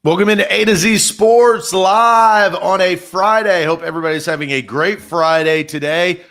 Welcome into A to Z Sports live on a Friday. Hope everybody's having a great Friday today.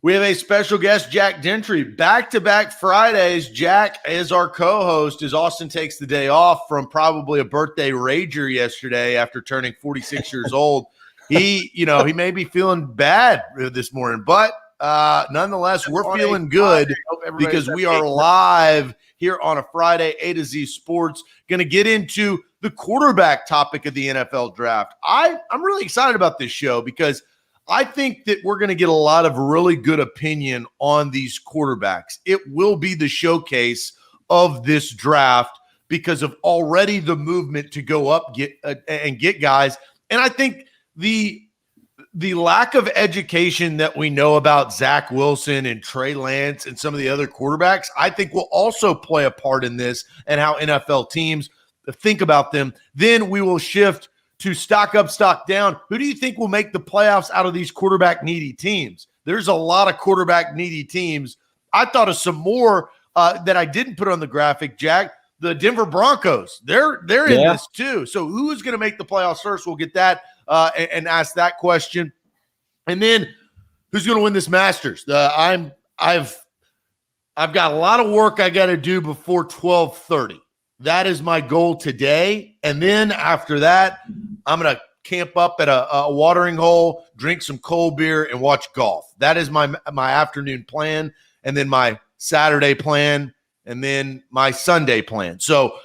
We have a special guest, Jack Gentry. Back-to-back Fridays, Jack is our co-host as Austin takes the day off from probably a birthday rager yesterday after turning 46 years old. He may be feeling bad this morning, but nonetheless, we're feeling good because we are live here on a Friday, A to Z Sports. Going to get into the quarterback topic of the NFL draft. I'm really excited about this show because I think that we're going to get a lot of really good opinion on these quarterbacks. It will be the showcase of this draft because of already the movement to go up and get guys. And I think the lack of education that we know about Zach Wilson and Trey Lance and some of the other quarterbacks, I think will also play a part in this and how NFL teams think about them. Then we will shift to stock up, stock down. Who do you think will make the playoffs out of these quarterback needy teams? There's a lot of quarterback needy teams. I thought of some more that I didn't put on the graphic, Jack. The Denver Broncos, they're in this too. So who's going to make the playoffs first? We'll get that and ask that question. And then who's going to win this Masters? I've got a lot of work I got to do before 12:30. That is my goal today. And then after that, I'm going to camp up at a watering hole, drink some cold beer, and watch golf. That is my afternoon plan, and then my Saturday plan, and then my Sunday plan. So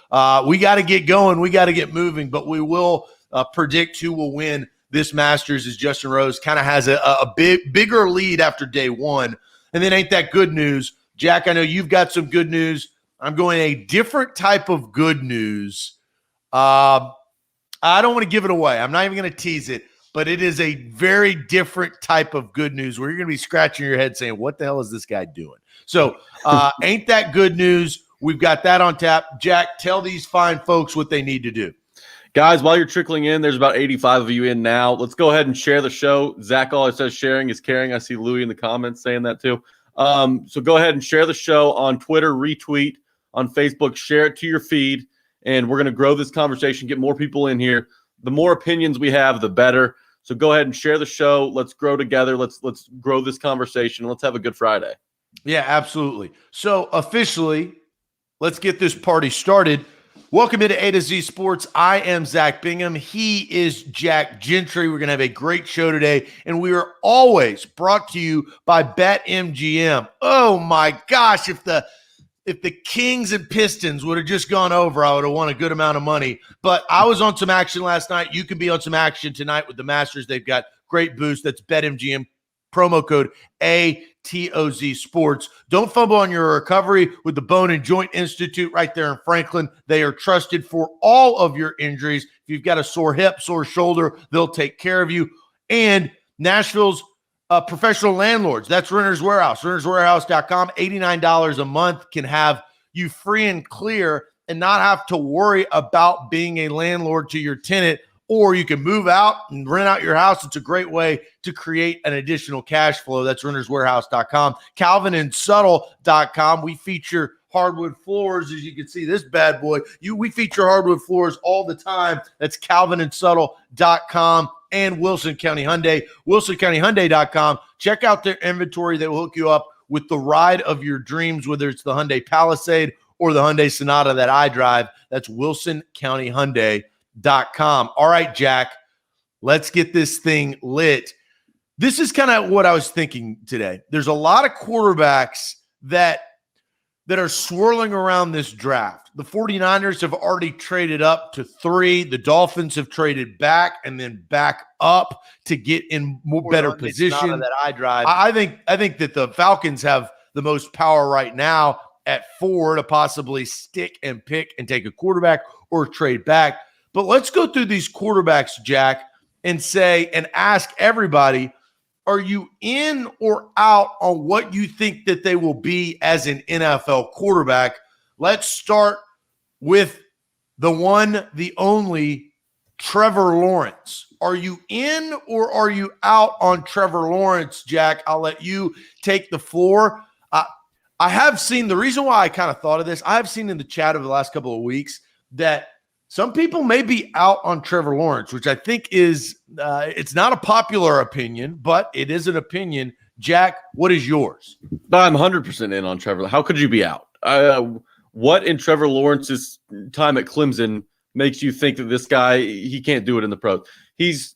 we got to get going. We got to get moving, but we will predict who will win this Masters as Justin Rose kind of has a bigger lead after day one. And then ain't that good news? Jack, I know you've got some good news. I'm going a different type of good news. I don't want to give it away. I'm not even going to tease it, but it is a very different type of good news where you're going to be scratching your head saying, what the hell is this guy doing? So ain't that good news? We've got that on tap. Jack, tell these fine folks what they need to do. Guys, while you're trickling in, there's about 85 of you in now. Let's go ahead and share the show. Zach always says sharing is caring. I see Louie in the comments saying that too. So go ahead and share the show on Twitter, retweet, on Facebook, share it to your feed, and we're going to grow this conversation, get more people in here. The more opinions we have, the better. So go ahead and share the show. Let's grow together. Let's grow this conversation. Let's have a good Friday. Yeah, absolutely. So officially, let's get this party started. Welcome into A to Z Sports. I am Zach Bingham. He is Jack Gentry. We're going to have a great show today, and we are always brought to you by BetMGM. Oh my gosh, if the Kings and Pistons would have just gone over, I would have won a good amount of money. But I was on some action last night. You can be on some action tonight with the Masters. They've got great boost. That's BetMGM. Promo code ATOZ Sports. Don't fumble on your recovery with the Bone and Joint Institute right there in Franklin. They are trusted for all of your injuries. If you've got a sore hip, sore shoulder, they'll take care of you. And Nashville's professional landlords. That's Renters Warehouse. RentersWarehouse.com. $89 a month can have you free and clear and not have to worry about being a landlord to your tenant. Or you can move out and rent out your house. It's a great way to create an additional cash flow. That's RentersWarehouse.com. CalvinandSuttle.com. We feature hardwood floors. As you can see, this bad boy. We feature hardwood floors all the time. That's CalvinandSuttle.com. And Wilson County Hyundai, WilsonCountyHyundai.com. Check out their inventory that will hook you up with the ride of your dreams, whether it's the Hyundai Palisade or the Hyundai Sonata that I drive. That's WilsonCountyHyundai.com. All right, Jack, let's get this thing lit. This is kind of what I was thinking today. There's a lot of quarterbacks that are swirling around this draft. The 49ers have already traded up to 3. The Dolphins have traded back and then back up to get in better position. That I drive. I think that the Falcons have the most power right now at 4 to possibly stick and pick and take a quarterback or trade back. But let's go through these quarterbacks, Jack, and say and ask everybody, are you in or out on what you think that they will be as an NFL quarterback? Let's start with the one, the only, Trevor Lawrence. Are you in or are you out on Trevor Lawrence, Jack? I'll let you take the floor. I have seen, the reason why I kind of thought of this, I have seen in the chat over the last couple of weeks that Some people may be out on Trevor Lawrence, which I think is it's not a popular opinion, but it is an opinion. Jack, what is yours? I'm 100% in on Trevor. How could you be out? What in Trevor Lawrence's time at Clemson makes you think that this guy, he can't do it in the pros? He's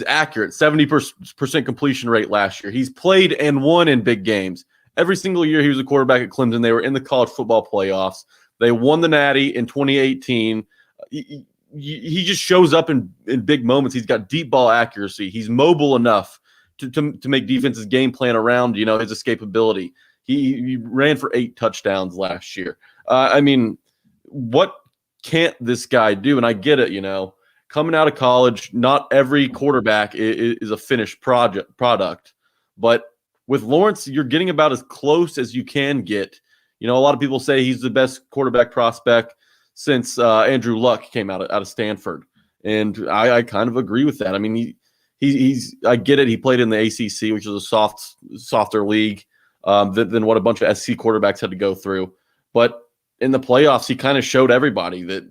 accurate, 70% completion rate last year. He's played and won in big games. Every single year he was a quarterback at Clemson, they were in the college football playoffs. They won the Natty in 2018. He just shows up in big moments. He's got deep ball accuracy. He's mobile enough to make defenses game plan around, his escapability. He ran for 8 touchdowns last year. I mean, what can't this guy do? And I get it, coming out of college, not every quarterback is a finished product. But with Lawrence, you're getting about as close as you can get. A lot of people say he's the best quarterback prospect since Andrew Luck came out of Stanford. And I kind of agree with that. I mean, he's I get it. He played in the ACC, which is a softer league than what a bunch of SC quarterbacks had to go through. But in the playoffs, he kind of showed everybody that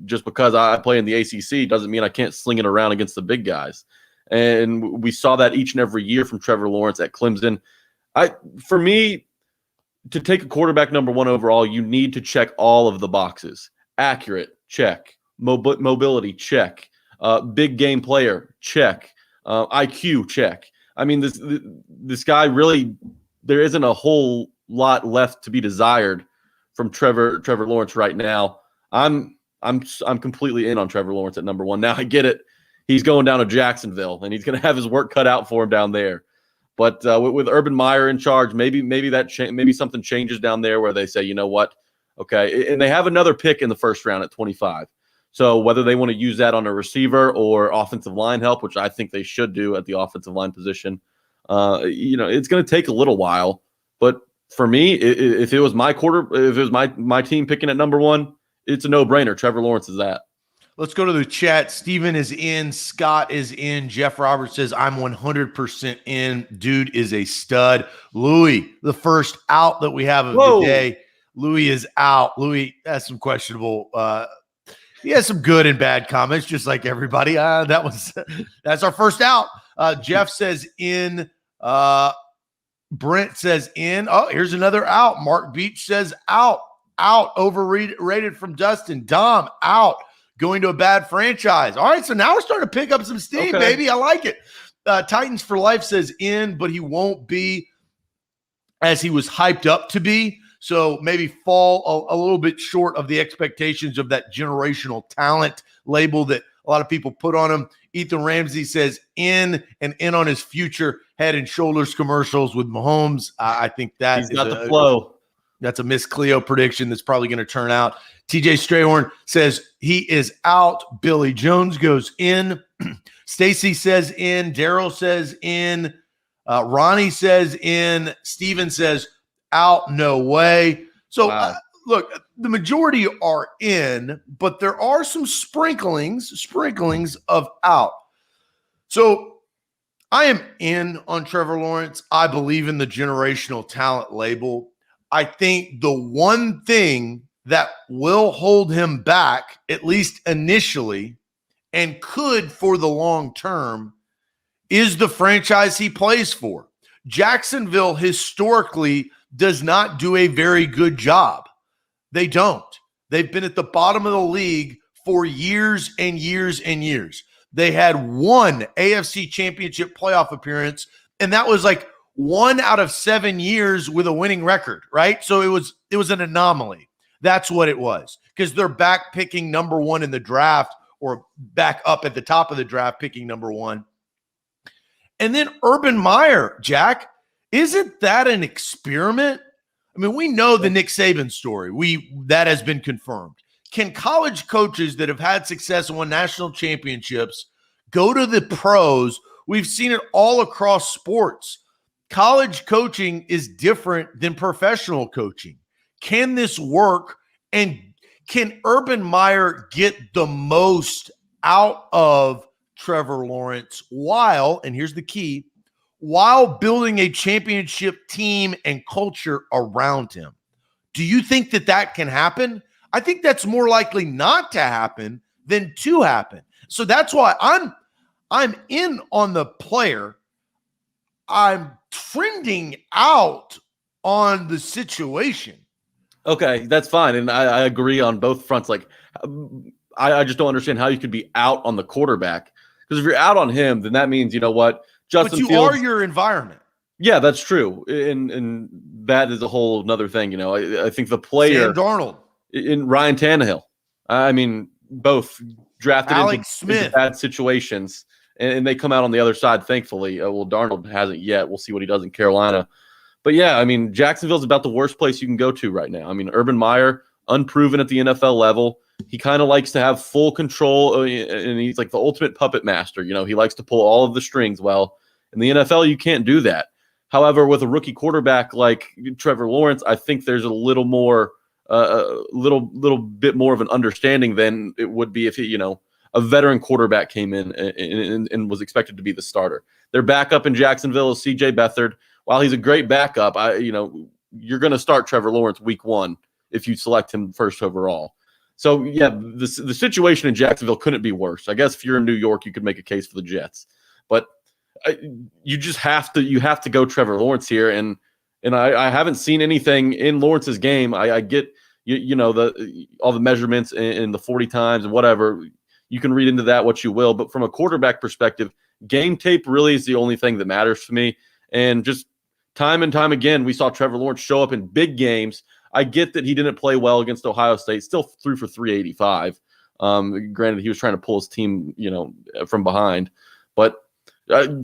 just because I play in the ACC doesn't mean I can't sling it around against the big guys. And we saw that each and every year from Trevor Lawrence at Clemson. For me, to take a quarterback number 1 overall, you need to check all of the boxes. Accurate, check. Mobility, check. Big game player, check. IQ, check. I mean, this guy really, there isn't a whole lot left to be desired from Trevor Lawrence right now. I'm completely in on Trevor Lawrence at number 1. Now I get it. He's going down to Jacksonville, and he's going to have his work cut out for him down there. But with Urban Meyer in charge, maybe maybe something changes down there where they say, you know what, okay, and they have another pick in the first round at 25. So whether they want to use that on a receiver or offensive line help, which I think they should do at the offensive line position, it's going to take a little while. But for me, if it was my my team picking at number 1, it's a no-brainer. Trevor Lawrence is that. Let's go to the chat. Steven is in. Scott is in. Jeff Roberts says, I'm 100% in. Dude is a stud. Louis, the first out that we have of the day. Louis is out. Louis has some questionable he has some good and bad comments, just like everybody. That's our first out. Jeff says in. Brent says in. Oh, here's another out. Mark Beach says out. Out. Overrated from Dustin. Dom, out. Going to a bad franchise. All right, so now we're starting to pick up some steam, baby. I like it. Titans for Life says in, but he won't be as he was hyped up to be. So maybe fall a little bit short of the expectations of that generational talent label that a lot of people put on him. Ethan Ramsey says in and in on his future Head and Shoulders commercials with Mahomes. I think that he's got the flow. That's a Miss Cleo prediction that's probably going to turn out. TJ Strayhorn says he is out. Billy Jones goes in. Stacy says in. Daryl says in. Ronnie says in. Steven says out. No way. So, wow. Look, the majority are in, but there are some sprinklings of out. So I am in on Trevor Lawrence. I believe in the generational talent label. I think the one thing that will hold him back, at least initially, and could for the long term, is the franchise he plays for. Jacksonville historically does not do a very good job. They don't. They've been at the bottom of the league for years and years and years. They had one AFC Championship playoff appearance, and that was like 1 out of 7 years with a winning record, right? So it was an anomaly. That's what it was, because they're back picking number 1 in the draft, or back up at the top of the draft picking number 1. And then Urban Meyer, Jack, isn't that an experiment? I mean, we know the Nick Saban story. That has been confirmed. Can college coaches that have had success and won national championships go to the pros? We've seen it all across sports. College coaching is different than professional coaching. Can this work? And can Urban Meyer get the most out of Trevor Lawrence while, and here's the key, while building a championship team and culture around him? Do you think that can happen? I think that's more likely not to happen than to happen. So that's why I'm in on the player. I'm trending out on the situation. Okay, that's fine. And I agree on both fronts. Like, I just don't understand how you could be out on the quarterback. Because if you're out on him, then that means, you know what? Justin But you Fields, are your environment. yeah, that's true. And that is a whole another thing. You know, I think the player Sam Darnold, in Ryan Tannehill, I mean, both drafted Alex into Smith. bad situations, and they come out on the other side, thankfully. Well, Darnold hasn't yet. We'll see what he does in Carolina. But yeah, I mean, Jacksonville's about the worst place you can go to right now. I mean, Urban Meyer, unproven at the NFL level. He kind of likes to have full control, and he's like the ultimate puppet master. You know, he likes to pull all of the strings. Well, in the NFL, you can't do that. However, with a rookie quarterback like Trevor Lawrence, I think there's a little more, little bit more of an understanding than it would be if he, you know, a veteran quarterback came in and was expected to be the starter. Their backup in Jacksonville is C.J. Beathard. While he's a great backup, you're going to start Trevor Lawrence week 1 if you select him first overall. So yeah, the situation in Jacksonville couldn't be worse. I guess if you're in New York, you could make a case for the Jets, but you just have to go Trevor Lawrence here, and I haven't seen anything in Lawrence's game. I get all the measurements and the 40 times and whatever. You can read into that what you will, but from a quarterback perspective, game tape really is the only thing that matters to me. And just time and time again, we saw Trevor Lawrence show up in big games. I get that he didn't play well against Ohio State, still threw for 385. Granted, he was trying to pull his team, from behind, but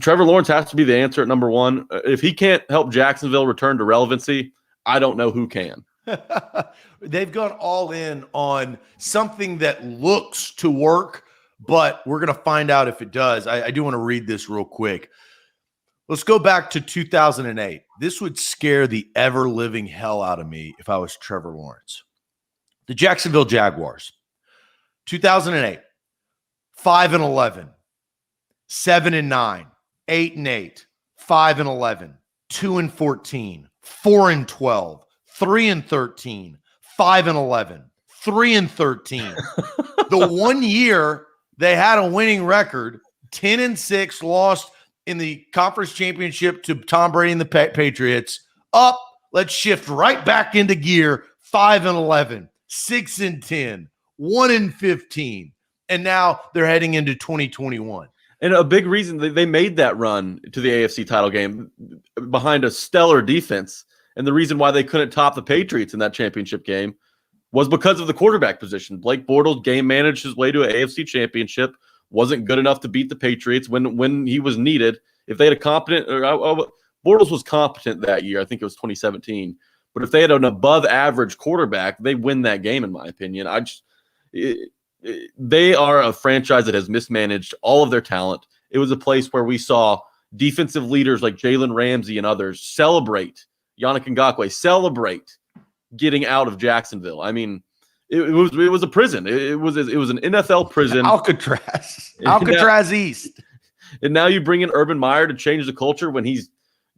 Trevor Lawrence has to be the answer at number 1. If he can't help Jacksonville return to relevancy, I don't know who can. They've gone all in on something that looks to work, but we're going to find out if it does. I do want to read this real quick. Let's go back to 2008. This would scare the ever-living hell out of me if I was Trevor Lawrence. The Jacksonville Jaguars, 2008, 5-11, 7-9, 8-8, 5-11, 2-14, 4-12, 3-13, 5-11, 3-13. The 1 year they had a winning record, 10-6, lost in the conference championship to Tom Brady and the Patriots. Up, let's shift right back into gear. 5-11, 6-10, 1-15, and now they're heading into 2021. And a big reason they made that run to the AFC title game behind a stellar defense, and the reason why they couldn't top the Patriots in that championship game was because of the quarterback position. Blake Bortles game managed his way to an AFC championship. Wasn't good enough to beat the Patriots when he was needed. If they had a competent, Bortles was competent that year. I think it was 2017. But if they had an above average quarterback, they win that game, in my opinion. They are a franchise that has mismanaged all of their talent. It was a place where we saw defensive leaders like Jalen Ramsey and others celebrate, Yannick Ngakoue celebrate getting out of Jacksonville. I mean, it was a prison. It was an NFL prison. Alcatraz East. And now you bring in Urban Meyer to change the culture when he's,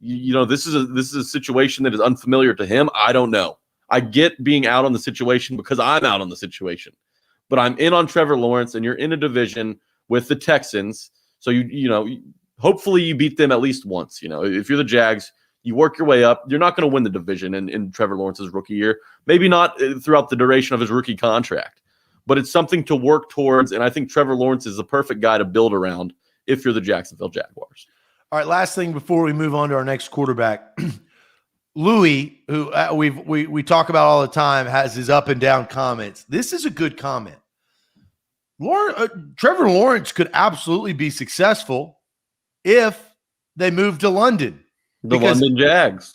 this is a situation that is unfamiliar to him. I don't know. I get being out on the situation because I'm out on the situation, but I'm in on Trevor Lawrence, and you're in a division with the Texans. So hopefully you beat them at least once. If you're the Jags, you work your way up. You're not going to win the division in Trevor Lawrence's rookie year. Maybe not throughout the duration of his rookie contract, but it's something to work towards. And I think Trevor Lawrence is the perfect guy to build around if you're the Jacksonville Jaguars. All right, last thing before we move on to our next quarterback. Louis, who we talk about all the time, has his up and down comments. This is a good comment. Trevor Lawrence could absolutely be successful if they move to London. The London Jags.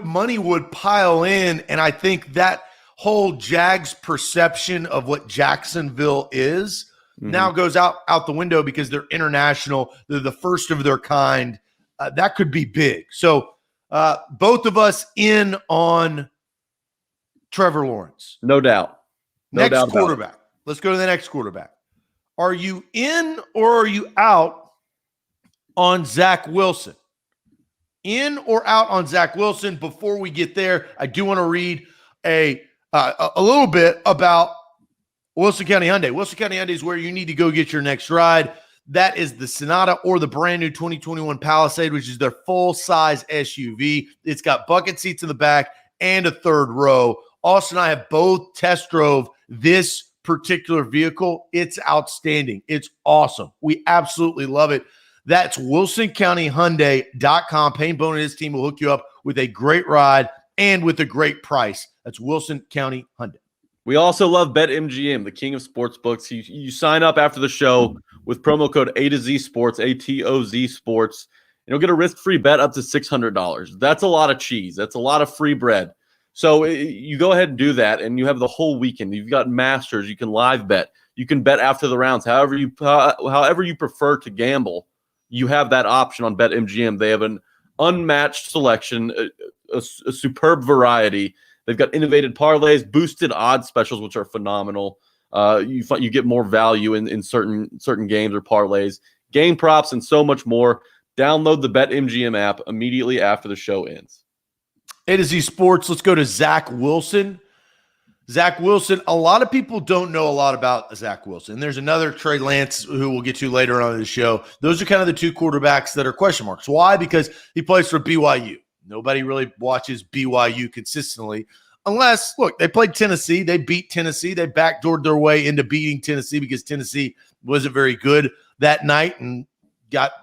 Money would pile in, and I think that whole Jags perception of what Jacksonville is now goes out the window because they're international. They're the first of their kind. That could be big. So both of us in on Trevor Lawrence. No doubt. Next quarterback. Let's go to the next quarterback. Are you in or are you out on Zach Wilson? In or out on Zach Wilson? Before we get there, I do want to read a a little bit about Wilson County Hyundai. Wilson County Hyundai is where you need to go get your next ride. That is the Sonata or the brand new 2021 Palisade, which is their full-size SUV. It's got bucket seats in the back and a third row. Austin and I have both test drove this particular vehicle. It's outstanding. It's awesome. We absolutely love it. That's WilsonCountyHyundai.com. Payne Bone and his team will hook you up with a great ride and with a great price. That's Wilson County Hyundai. We also love BetMGM, the king of sports books. You sign up after the show with promo code A to Z Sports, ATOZ Sports, and you'll get a risk-free bet up to $600. That's a lot of cheese. That's a lot of free bread. So you go ahead and do that, and you have the whole weekend. You've got Masters. You can live bet. You can bet after the rounds. However you prefer to gamble, you have that option on BetMGM. They have an unmatched selection, a superb variety. They've got innovative parlays, boosted odds specials, which are phenomenal. You get more value in certain games or parlays, game props, and so much more. Download the BetMGM app immediately after the show ends. A to Z Sports. Let's go to Zach Wilson. Zach Wilson, a lot of people don't know a lot about Zach Wilson. There's another Trey Lance who we'll get to later on in the show. Those are kind of the two quarterbacks that are question marks. Why? Because he plays for BYU. Nobody really watches BYU consistently unless, look, they played Tennessee. They beat Tennessee. They backdoored their way into beating Tennessee because Tennessee wasn't very good that night and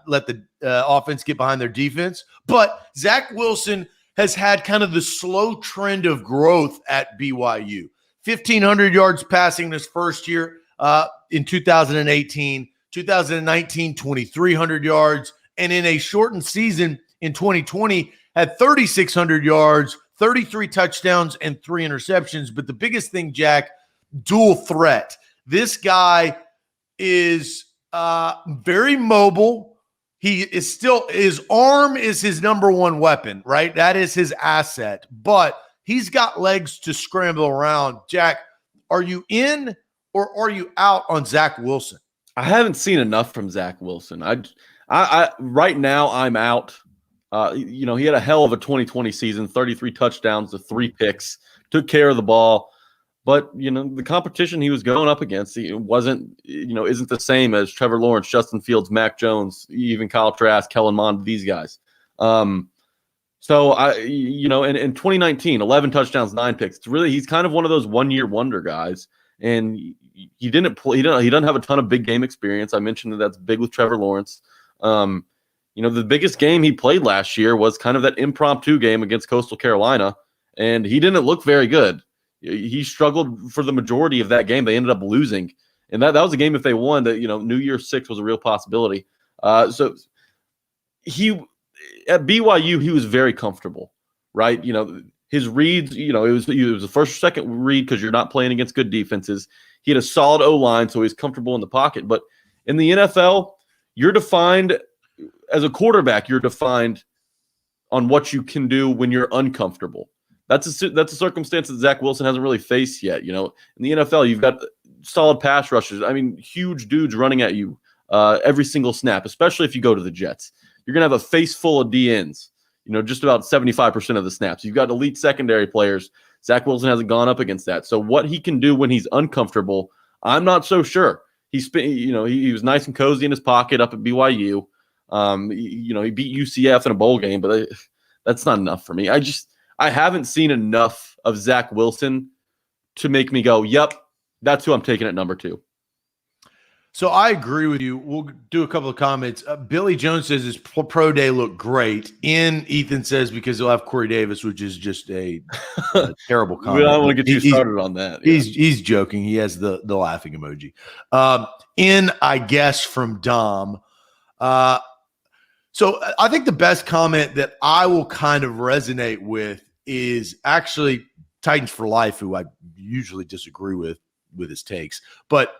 let the offense get behind their defense. But Zach Wilson has had kind of the slow trend of growth at BYU. 1,500 yards passing in his first year in 2018, 2019, 2,300 yards, and in a shortened season in 2020, had 3,600 yards, 33 touchdowns, and 3 interceptions. But the biggest thing, Jack, dual threat. This guy is very mobile. His arm is his number one weapon, right? That is his asset. But he's got legs to scramble around. Jack, are you in or are you out on Zach Wilson? I haven't seen enough from Zach Wilson. I right now I'm out. He had a hell of a 2020 season, 33 touchdowns to 3 picks, took care of the ball. But, the competition he was going up against, isn't the same as Trevor Lawrence, Justin Fields, Mac Jones, even Kyle Trask, Kellen Mond, these guys. In 2019, 11 touchdowns, 9 picks. He's kind of one of those one-year wonder guys. And he doesn't have a ton of big game experience. I mentioned that's big with Trevor Lawrence. The biggest game he played last year was kind of that impromptu game against Coastal Carolina, and he didn't look very good. He struggled for the majority of that game. They ended up losing, and that was a game if they won that New Year's 6 was a real possibility. So he at BYU he was very comfortable, right? His reads, it was the first or second read because you're not playing against good defenses. He had a solid O-line, so he's comfortable in the pocket. But in the NFL, you're defined as a quarterback. You're defined on what you can do when you're uncomfortable. That's a circumstance that Zach Wilson hasn't really faced yet. In the NFL, you've got solid pass rushers. I mean, huge dudes running at you every single snap, especially if you go to the Jets. You're going to have a face full of DNs, just about 75% of the snaps. You've got elite secondary players. Zach Wilson hasn't gone up against that. So what he can do when he's uncomfortable, I'm not so sure. He was nice and cozy in his pocket up at BYU. He beat UCF in a bowl game, but that's not enough for me. I haven't seen enough of Zach Wilson to make me go, yep, that's who I'm taking at number 2. So I agree with you. We'll do a couple of comments. Billy Jones says his pro day looked great. Ethan says because he'll have Corey Davis, which is just a terrible comment. I don't want to get you started on that. Yeah. He's joking. He has the laughing emoji. I guess from Dom. So I think the best comment that I will kind of resonate with is actually Titans for Life, who I usually disagree with his takes. But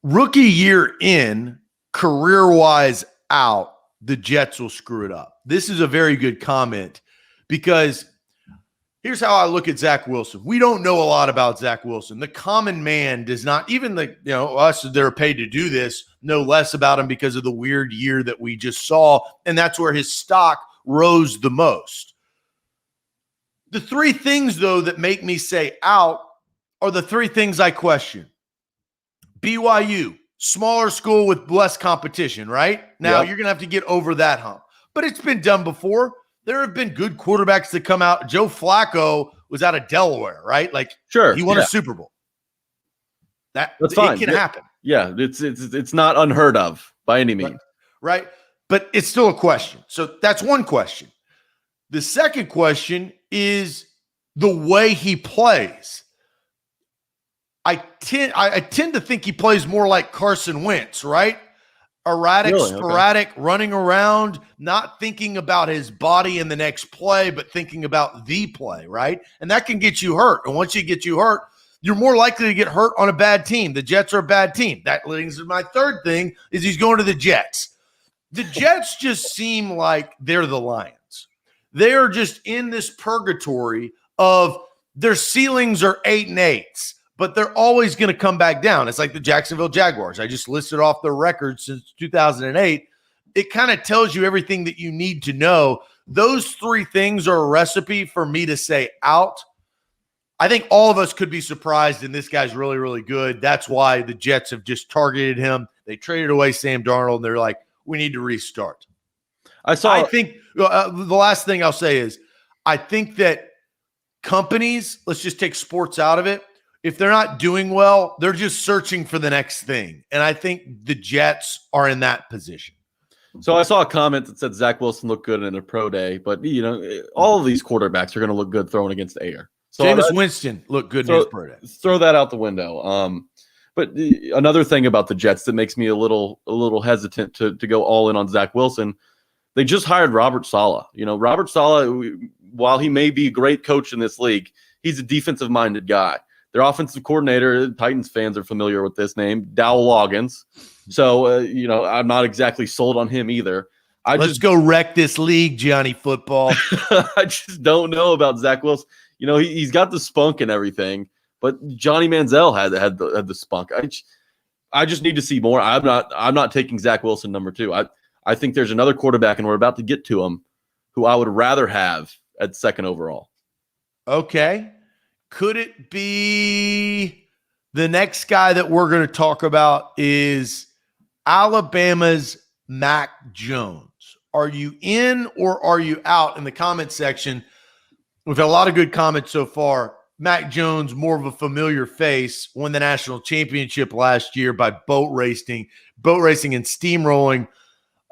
rookie year in, career-wise out, the Jets will screw it up. This is a very good comment because here's how I look at Zach Wilson. We don't know a lot about Zach Wilson. The common man does not, even us that are paid to do this, know less about him because of the weird year that we just saw, and that's where his stock rose the most. The three things, though, that make me say out are the three things I question. BYU, smaller school with less competition, right? Now Yep. you're going to have to get over that hump. But it's been done before. There have been good quarterbacks that come out. Joe Flacco was out of Delaware, right? Like, Sure. he won a Super Bowl. That's fine. It can happen. Yeah, it's not unheard of by any means. Right? But it's still a question. So that's one question. The second question is the way he plays. I tend to think he plays more like Carson Wentz, right? Erratic, Really? sporadic, running around, not thinking about his body in the next play, but thinking about the play, right? And that can get you hurt. And once you get you hurt, you're more likely to get hurt on a bad team. The Jets are a bad team. That leads to my third thing is he's going to the Jets. The Jets just seem like they're the Lions. They're just in this purgatory of their ceilings are 8 and 8s, but they're always going to come back down. It's like the Jacksonville Jaguars. I just listed off their records since 2008. It kind of tells you everything that you need to know. Those three things are a recipe for me to say out. I think all of us could be surprised, and this guy's really, really good. That's why the Jets have just targeted him. They traded away Sam Darnold, and they're like, we need to restart. I think the last thing I'll say is I think that companies, let's just take sports out of it. If they're not doing well, they're just searching for the next thing. And I think the Jets are in that position. So I saw a comment that said Zach Wilson looked good in a pro day, but all of these quarterbacks are going to look good throwing against the air. So Jameis Winston looked good in his pro day. Throw that out the window. But another thing about the Jets that makes me a little hesitant to go all in on Zach Wilson, they just hired Robert Saleh. Robert Saleh, while he may be a great coach in this league, he's a defensive-minded guy. Their offensive coordinator, Titans fans are familiar with this name, Dowell Loggins. So, I'm not exactly sold on him either. Let's go wreck this league, Johnny Football. I just don't know about Zach Wilson. He's got the spunk and everything, but Johnny Manziel had the spunk. I just need to see more. I'm not taking Zach Wilson number 2. I think there's another quarterback, and we're about to get to him, who I would rather have at second overall. Okay. Could it be the next guy that we're going to talk about is Alabama's Mac Jones? Are you in or are you out? In the comment section, we've had a lot of good comments so far. Mac Jones, more of a familiar face, won the national championship last year by boat racing and steamrolling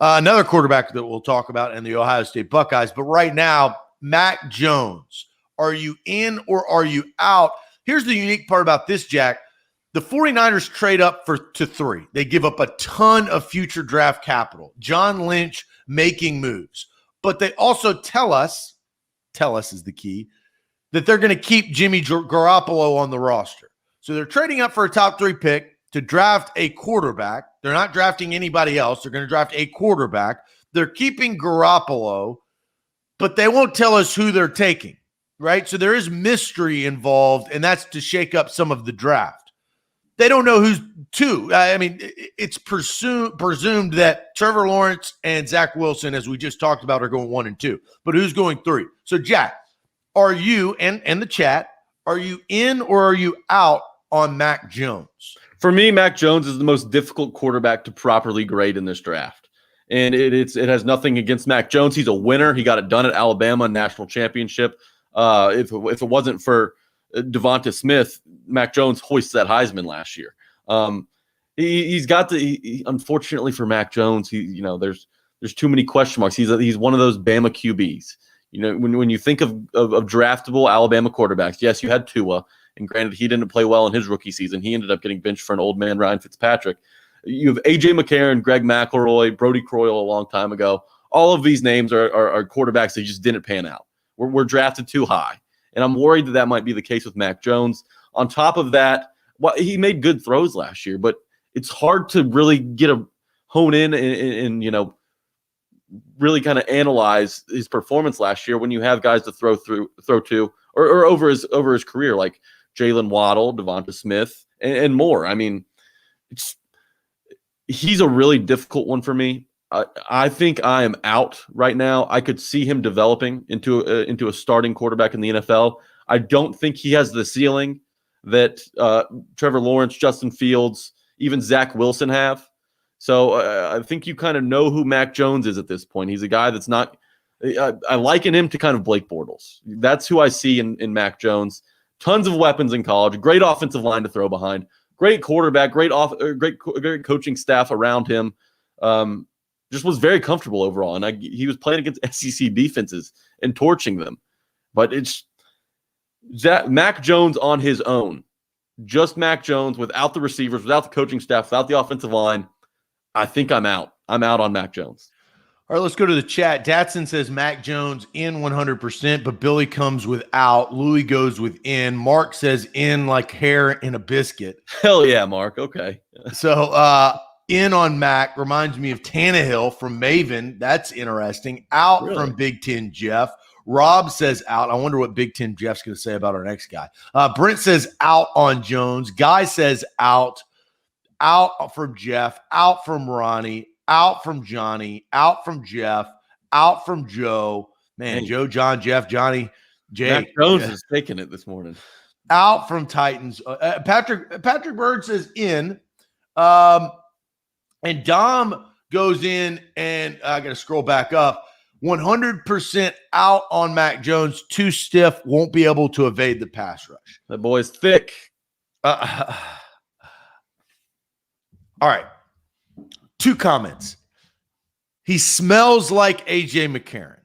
another quarterback that we'll talk about in the Ohio State Buckeyes. But right now, Mac Jones, are you in or are you out? Here's the unique part about this, Jack. The 49ers trade up to 3. They give up a ton of future draft capital. John Lynch making moves. But they also tell us is the key, that they're going to keep Jimmy Garoppolo on the roster. So they're trading up for a top 3 pick to draft a quarterback. They're not drafting anybody else. They're going to draft a quarterback. They're keeping Garoppolo, but they won't tell us who they're taking, right? So there is mystery involved, and that's to shake up some of the draft. They don't know who's 2. I mean, it's presumed that Trevor Lawrence and Zach Wilson, as we just talked about, are going 1 and 2. But who's going 3? So, Jack, are you, and the chat, are you in or are you out on Mac Jones? For me, Mac Jones is the most difficult quarterback to properly grade in this draft. And it has nothing against Mac Jones. He's a winner. He got it done at Alabama, national championship. If it wasn't for Devonta Smith, Mac Jones hoists that Heisman last year. He's got unfortunately for Mac Jones, there's too many question marks. He's one of those Bama QBs. When you think of draftable Alabama quarterbacks, yes, you had Tua, and granted, he didn't play well in his rookie season. He ended up getting benched for an old man, Ryan Fitzpatrick. You have A.J. McCarron, Greg McElroy, Brody Croyle a long time ago. All of these names are quarterbacks that just didn't pan out. We're drafted too high. And I'm worried that might be the case with Mac Jones. On top of that, he made good throws last year, but it's hard to really hone in and really kind of analyze his performance last year when you have guys to throw to or over his career like Jalen Waddle, Devonta Smith, and more. I mean, he's a really difficult one for me. I think I am out right now. I could see him developing into a starting quarterback in the NFL. I don't think he has the ceiling that Trevor Lawrence, Justin Fields, even Zach Wilson have. So I think you kind of know who Mac Jones is at this point. He's a guy that's not I liken him to kind of Blake Bortles. That's who I see in Mac Jones. Tons of weapons in college, great offensive line to throw behind, great quarterback, great coaching staff around him. Just was very comfortable overall, and he was playing against SEC defenses and torching them. But it's that Mac Jones on his own, just Mac Jones without the receivers, without the coaching staff, without the offensive line. I think I'm out. I'm out on Mac Jones. All right, let's go to the chat. Datsun says Mac Jones in 100%, but Billy comes without. Louis goes with in. Mark says in like hair in a biscuit. Hell yeah, Mark. Okay. So in on Mac reminds me of Tannehill from Maven. That's interesting. Out Really? From Big Ten Jeff. Rob says out. I wonder what Big Ten Jeff's going to say about our next guy. Brent says out on Jones. Guy says out. Out from Jeff. Out from Ronnie. Out from Johnny, out from Jeff, out from Joe. Man, Dang. Joe, John, Jeff, Johnny, Jay. Mac Jones is taking it this morning. Out from Titans. Patrick Bird says in. And Dom goes in, and I got to scroll back up. 100% out on Mac Jones. Too stiff, won't be able to evade the pass rush. That boy's thick. All right. 2 comments. He smells like AJ McCarron,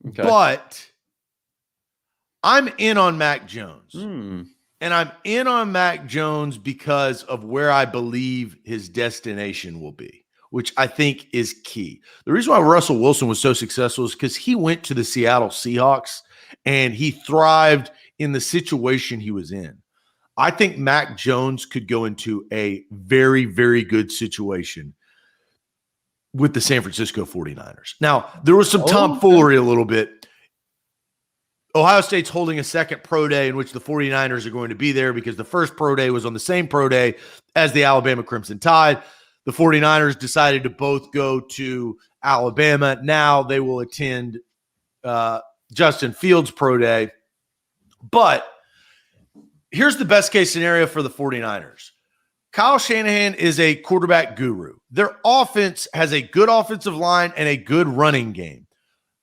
Okay. but I'm in on Mac Jones. Hmm. And I'm in on Mac Jones because of where I believe his destination will be, which I think is key. The reason why Russell Wilson was so successful is because he went to the Seattle Seahawks and he thrived in the situation he was in. I think Mac Jones could go into a very, very good situation with the San Francisco 49ers. Now, there was some tomfoolery a little bit. Ohio State's holding a second pro day in which the 49ers are going to be there because the first pro day was on the same pro day as the Alabama Crimson Tide. The 49ers decided to both go to Alabama. Now they will attend Justin Fields' pro day. But here's the best case scenario for the 49ers. Kyle Shanahan is a quarterback guru. Their offense has a good offensive line and a good running game.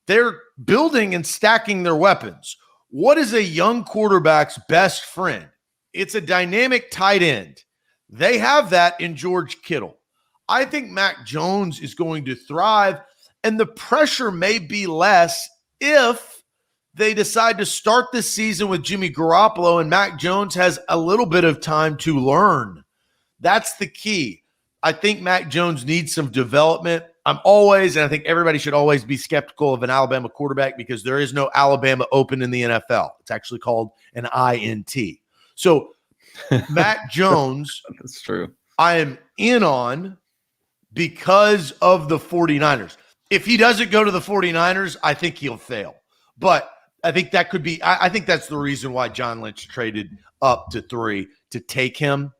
They're building and stacking their weapons. What is a young quarterback's best friend? It's a dynamic tight end. They have that in George Kittle. I think Mac Jones is going to thrive, and the pressure may be less if they decide to start this season with Jimmy Garoppolo and Mac Jones has a little bit of time to learn. That's the key. I think Mac Jones needs some development. I'm always, and I think everybody should always be skeptical of an Alabama quarterback because there is no Alabama Open in the NFL. It's actually called an INT. So Mac Jones, That's true. I am in on because of the 49ers. If he doesn't go to the 49ers, I think he'll fail. But I think that could be, I think that's the reason why John Lynch traded up to 3 to take him.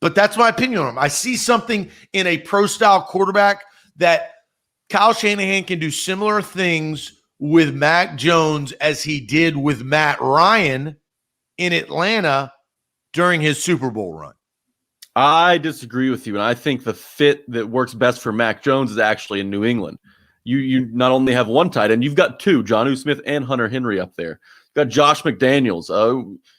But that's my opinion on him. I see something in a pro-style quarterback that Kyle Shanahan can do similar things with Mac Jones as he did with Matt Ryan in Atlanta during his Super Bowl run. I disagree with you, and I think the fit that works best for Mac Jones is actually in New England. You not only have one tight end, you've got 2, Jonnu Smith and Hunter Henry up there. You've got Josh McDaniels.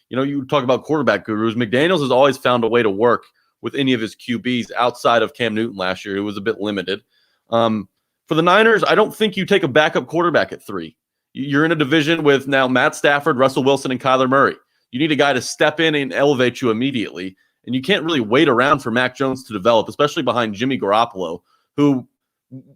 You talk about quarterback gurus. McDaniels has always found a way to work with any of his QBs outside of Cam Newton last year. It was a bit limited. For the Niners, I don't think you take a backup quarterback at 3. You're in a division with now Matt Stafford, Russell Wilson, and Kyler Murray. You need a guy to step in and elevate you immediately. And you can't really wait around for Mac Jones to develop, especially behind Jimmy Garoppolo, who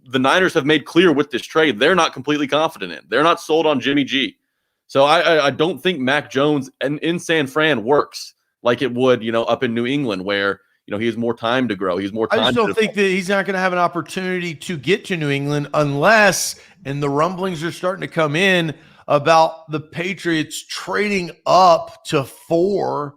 the Niners have made clear with this trade they're not completely confident in. They're not sold on Jimmy G. So I don't think Mac Jones in San Fran works like it would, up in New England where, he has more time to grow. He has more time. I just don't think that he's not going to have an opportunity to get to New England unless, and the rumblings are starting to come in about the Patriots trading up to 4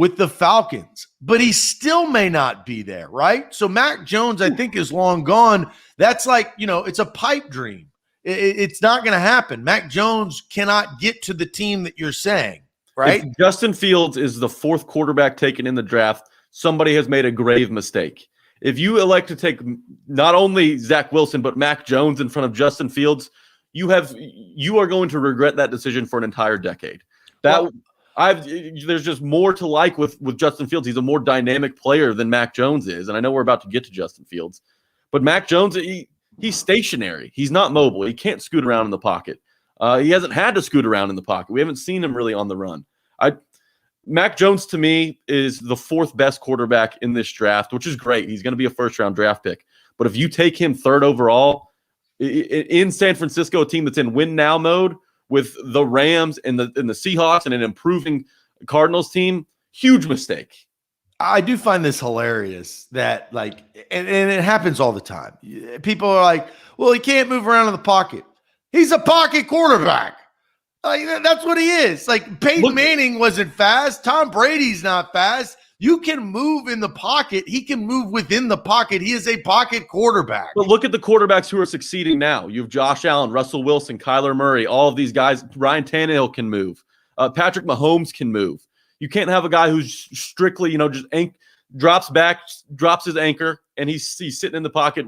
with the Falcons, but he still may not be there, right? So Mac Jones, I think, is long gone. That's like, it's a pipe dream. It's not going to happen. Mac Jones cannot get to the team that you're saying, right? If Justin Fields is the fourth quarterback taken in the draft, somebody has made a grave mistake. If you elect to take not only Zach Wilson, but Mac Jones in front of Justin Fields, you are going to regret that decision for an entire decade. There's just more to like with Justin Fields. He's a more dynamic player than Mac Jones is. And I know we're about to get to Justin Fields, but Mac Jones, he's stationary. He's not mobile. He can't scoot around in the pocket. He hasn't had to scoot around in the pocket. We haven't seen him really on the run. Mac Jones, to me, is the fourth best quarterback in this draft, which is great. He's going to be a first-round draft pick. But if you take him third overall in San Francisco, a team that's in win-now mode with the Rams and the Seahawks and an improving Cardinals team, huge mistake. I do find this hilarious that, and it happens all the time. People are like, well, he can't move around in the pocket. He's a pocket quarterback. That's what he is. Peyton Manning wasn't fast. Tom Brady's not fast. You can move in the pocket. He can move within the pocket. He is a pocket quarterback. But look at the quarterbacks who are succeeding now. You have Josh Allen, Russell Wilson, Kyler Murray, all of these guys. Ryan Tannehill can move. Patrick Mahomes can move. You can't have a guy who's strictly, just drops back, drops his anchor, and he's sitting in the pocket,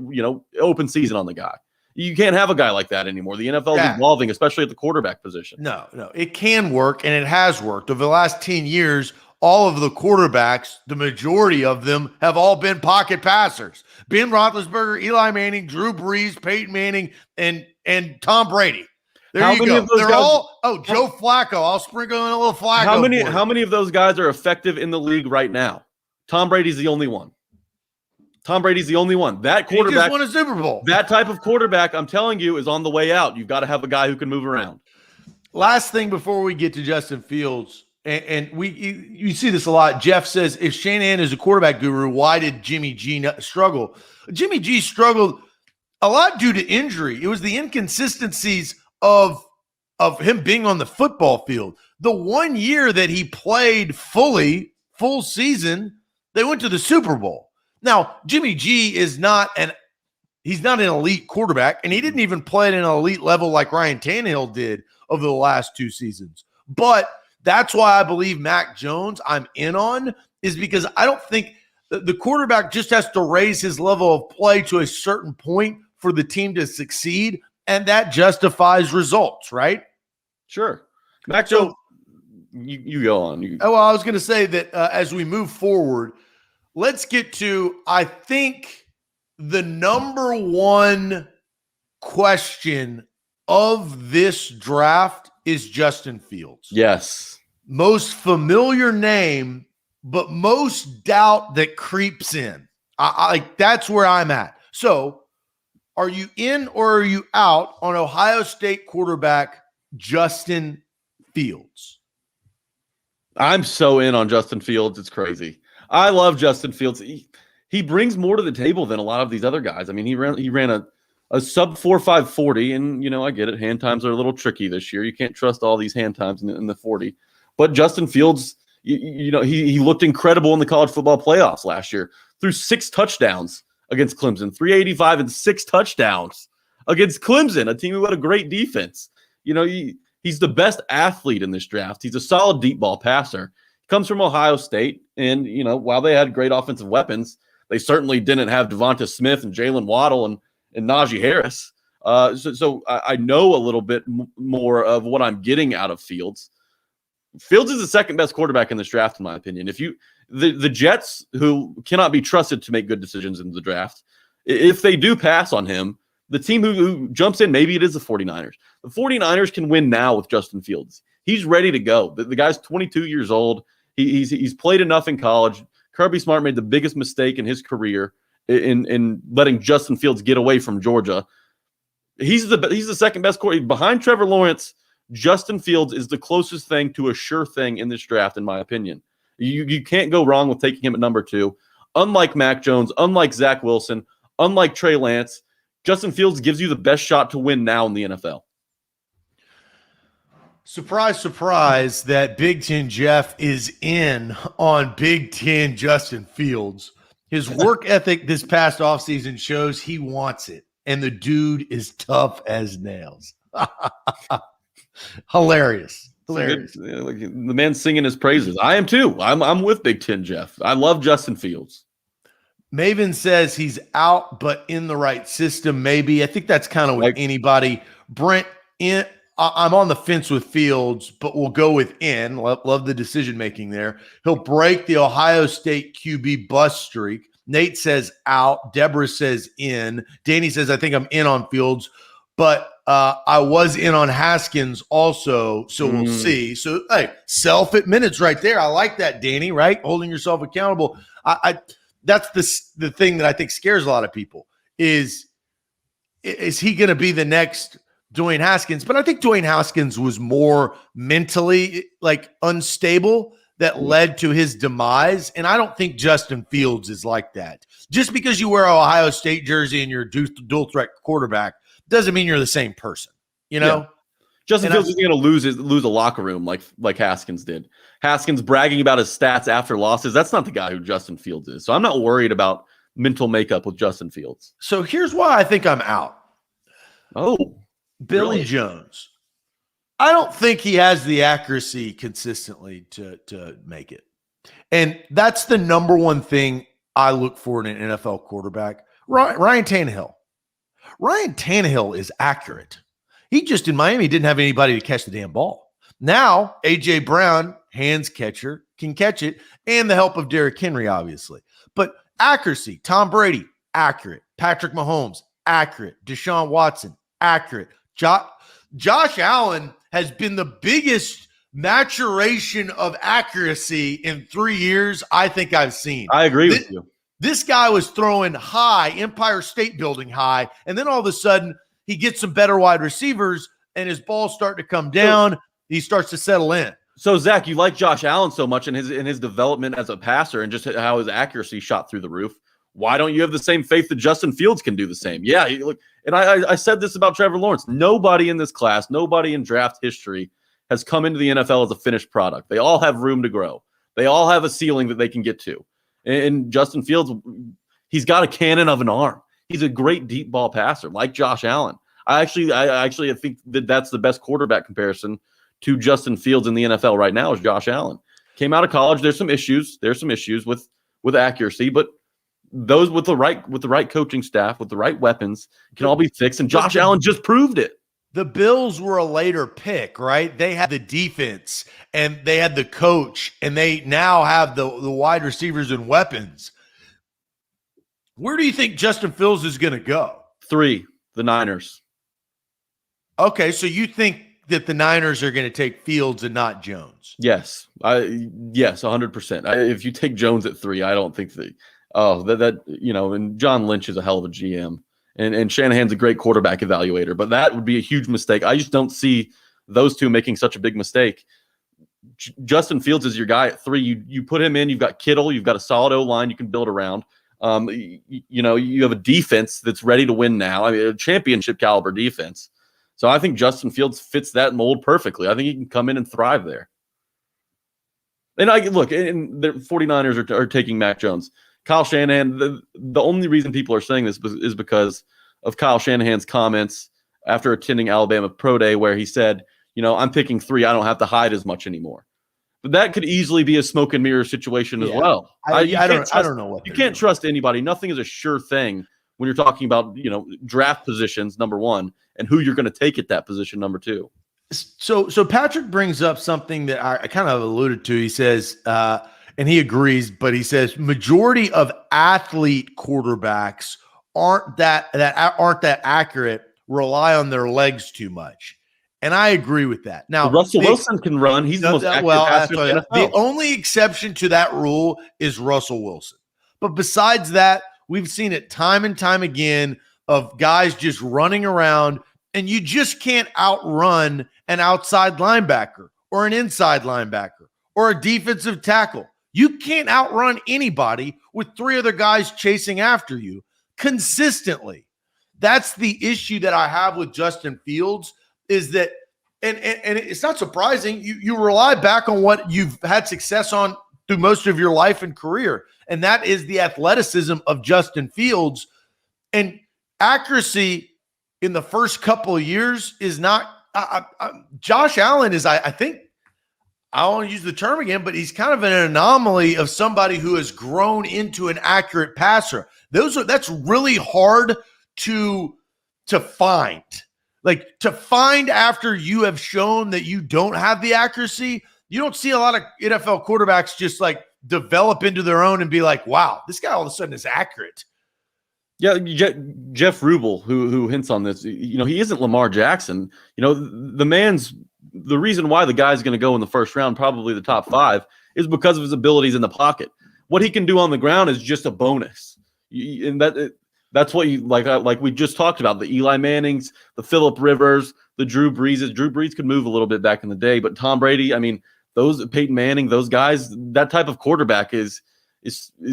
open season on the guy. You can't have a guy like that anymore. The NFL is evolving, especially at the quarterback position. No, it can work, and it has worked. Over the last 10 years, all of the quarterbacks, the majority of them, have all been pocket passers. Ben Roethlisberger, Eli Manning, Drew Brees, Peyton Manning, and Tom Brady. There you go. They're all Joe Flacco. I'll sprinkle in a little Flacco. How many of those guys are effective in the league right now? Tom Brady's the only one. That quarterback, he just won a Super Bowl. That type of quarterback, I'm telling you, is on the way out. You've got to have a guy who can move around. Last thing before we get to Justin Fields, and you see this a lot. Jeff says, if Shanahan is a quarterback guru, why did Jimmy G struggle? Jimmy G struggled a lot due to injury. It was the inconsistencies of him being on the football field. The 1 year that he played full season, they went to the Super Bowl. Now, Jimmy G is not an elite quarterback, and he didn't even play at an elite level like Ryan Tannehill did over the last 2 seasons. But that's why I believe Mac Jones I'm in on, is because I don't think the quarterback just has to raise his level of play to a certain point for the team to succeed, and that justifies results, right? Sure. Mac Jones, you go on. Well, I was going to say that as we move forward, let's get to, I think, the number one question of this draft is Justin Fields. Yes. Most familiar name, but most doubt that creeps in. That's where I'm at. So, are you in or are you out on Ohio State quarterback Justin Fields? I'm so in on Justin Fields. It's crazy. I love Justin Fields. He brings more to the table than a lot of these other guys. I mean, he ran a sub 4.5 40, and I get it. Hand times are a little tricky this year. You can't trust all these hand times in the 40. But Justin Fields, he looked incredible in the college football playoffs last year. Threw 6 touchdowns against Clemson, 385 and 6 touchdowns against Clemson, a team who had a great defense. He's the best athlete in this draft. He's a solid deep ball passer. He comes from Ohio State, and while they had great offensive weapons, they certainly didn't have Devonta Smith and Jalen Waddle and Najee Harris. So I know a little bit more of what I'm getting out of Fields. Fields is the second best quarterback in this draft, in my opinion. If the Jets, who cannot be trusted to make good decisions in the draft, if they do pass on him, the team who jumps in, maybe it is the 49ers. The 49ers can win now with Justin Fields. He's ready to go. The guy's 22 years old. He's played enough in college. Kirby Smart made the biggest mistake in his career in letting Justin Fields get away from Georgia. He's the second best quarterback behind Trevor Lawrence. Justin Fields is the closest thing to a sure thing in this draft, in my opinion. You can't go wrong with taking him at number 2. Unlike Mac Jones, unlike Zach Wilson, unlike Trey Lance, Justin Fields gives you the best shot to win now in the NFL. Surprise, surprise, that Big Ten Jeff is in on Big Ten Justin Fields. His work ethic this past offseason shows he wants it, and the dude is tough as nails. Hilarious. Hilarious. Like the man singing his praises. I am too. I'm with Big Ten Jeff. I love Justin Fields. Maven says he's out, but in the right system, maybe. I think that's kind of with anybody. Brent, I'm on the fence with Fields, but we'll go with in. Love the decision making there. He'll break the Ohio State QB bust streak. Nate says out. Deborah says in. Danny says, I think I'm in on Fields, but I was in on Haskins also, so we'll see. So, hey, self-admitted's right there. I like that, Danny, right? Holding yourself accountable. That's the thing that I think scares a lot of people is he going to be the next Dwayne Haskins? But I think Dwayne Haskins was more mentally unstable that led to his demise. And I don't think Justin Fields is like that. Just because you wear an Ohio State jersey and you're a dual threat quarterback doesn't mean you're the same person, you know? Yeah. Justin Fields is going to lose a locker room like Haskins did. Haskins bragging about his stats after losses. That's not the guy who Justin Fields is. So I'm not worried about mental makeup with Justin Fields. So here's why I think I'm out. Oh, Billy really? Jones. I don't think he has the accuracy consistently to make it. And that's the number one thing I look for in an NFL quarterback. Ryan Tannehill. Ryan Tannehill is accurate. He just in Miami didn't have anybody to catch the damn ball. Now, A.J. Brown, hands catcher, can catch it, and the help of Derrick Henry, obviously. But accuracy, Tom Brady, accurate. Patrick Mahomes, accurate. Deshaun Watson, accurate. Josh Allen has been the biggest maturation of accuracy in 3 years I think I've seen. I agree with you. This guy was throwing high, Empire State Building high, and then all of a sudden he gets some better wide receivers and his ball's starting to come down. He starts to settle in. So, Zach, you like Josh Allen so much in his development as a passer and just how his accuracy shot through the roof. Why don't you have the same faith that Justin Fields can do the same? Yeah, look, and I said this about Trevor Lawrence. Nobody in this class, nobody in draft history has come into the NFL as a finished product. They all have room to grow. They all have a ceiling that they can get to. And Justin Fields, he's got a cannon of an arm. He's a great deep ball passer, like Josh Allen. I actually think that's the best quarterback comparison to Justin Fields in the NFL right now is Josh Allen. Came out of college. There's some issues. There's some issues with accuracy, but those with the right coaching staff, with the right weapons, can all be fixed. And Josh Allen just proved it. The Bills were a later pick, right? They had the defense and they had the coach, and they now have the wide receivers and weapons. Where do you think Justin Fields is going to go? 3, the Niners. Okay, so you think that the Niners are going to take Fields and not Jones? Yes, 100%. If you take Jones at 3, I don't think and John Lynch is a hell of a GM. And Shanahan's a great quarterback evaluator, but that would be a huge mistake. I just don't see those two making such a big mistake. Justin Fields is your guy at 3. You put him in, you've got Kittle, you've got a solid O-line you can build around. You have a defense that's ready to win now. I mean, a championship caliber defense. So I think Justin Fields fits that mold perfectly. I think he can come in and thrive there. And the 49ers are taking Mac Jones. Kyle Shanahan, the only reason people are saying this is because of Kyle Shanahan's comments after attending Alabama Pro Day where he said, I'm picking 3. I don't have to hide as much anymore. But that could easily be a smoke and mirror situation as well. I don't know what you can't trust anybody. Nothing is a sure thing when you're talking about, draft positions, number 1, and who you're going to take at that position, number 2. So Patrick brings up something that I kind of alluded to. He says, and he agrees, but he says majority of athlete quarterbacks aren't that accurate, rely on their legs too much. And I agree with that. Now, Russell Wilson can run. He's the most accurate passer in the NFL. The only exception to that rule is Russell Wilson. But besides that, we've seen it time and time again of guys just running around, and you just can't outrun an outside linebacker or an inside linebacker or a defensive tackle. You can't outrun anybody with 3 other guys chasing after you consistently. That's the issue that I have with Justin Fields, is that and it's not surprising. You rely back on what you've had success on through most of your life and career, and that is the athleticism of Justin Fields. And accuracy in the first couple of years is not Josh Allen is, I think, I don't want to use the term again, but he's kind of an anomaly of somebody who has grown into an accurate passer. That's really hard to find. Like, to find after you have shown that you don't have the accuracy. You don't see a lot of NFL quarterbacks just like develop into their own and be like, wow, this guy all of a sudden is accurate. Yeah, Jeff Rubel, who hints on this, he isn't Lamar Jackson. The reason why the guy's going to go in the first round, probably the top 5, is because of his abilities in the pocket. What he can do on the ground is just a bonus. And that's what you like we just talked about, the Eli Mannings, the Phillip Rivers, the Drew Breeses. Drew Brees could move a little bit back in the day, but Tom Brady, I mean, those Peyton Manning, those guys, that type of quarterback is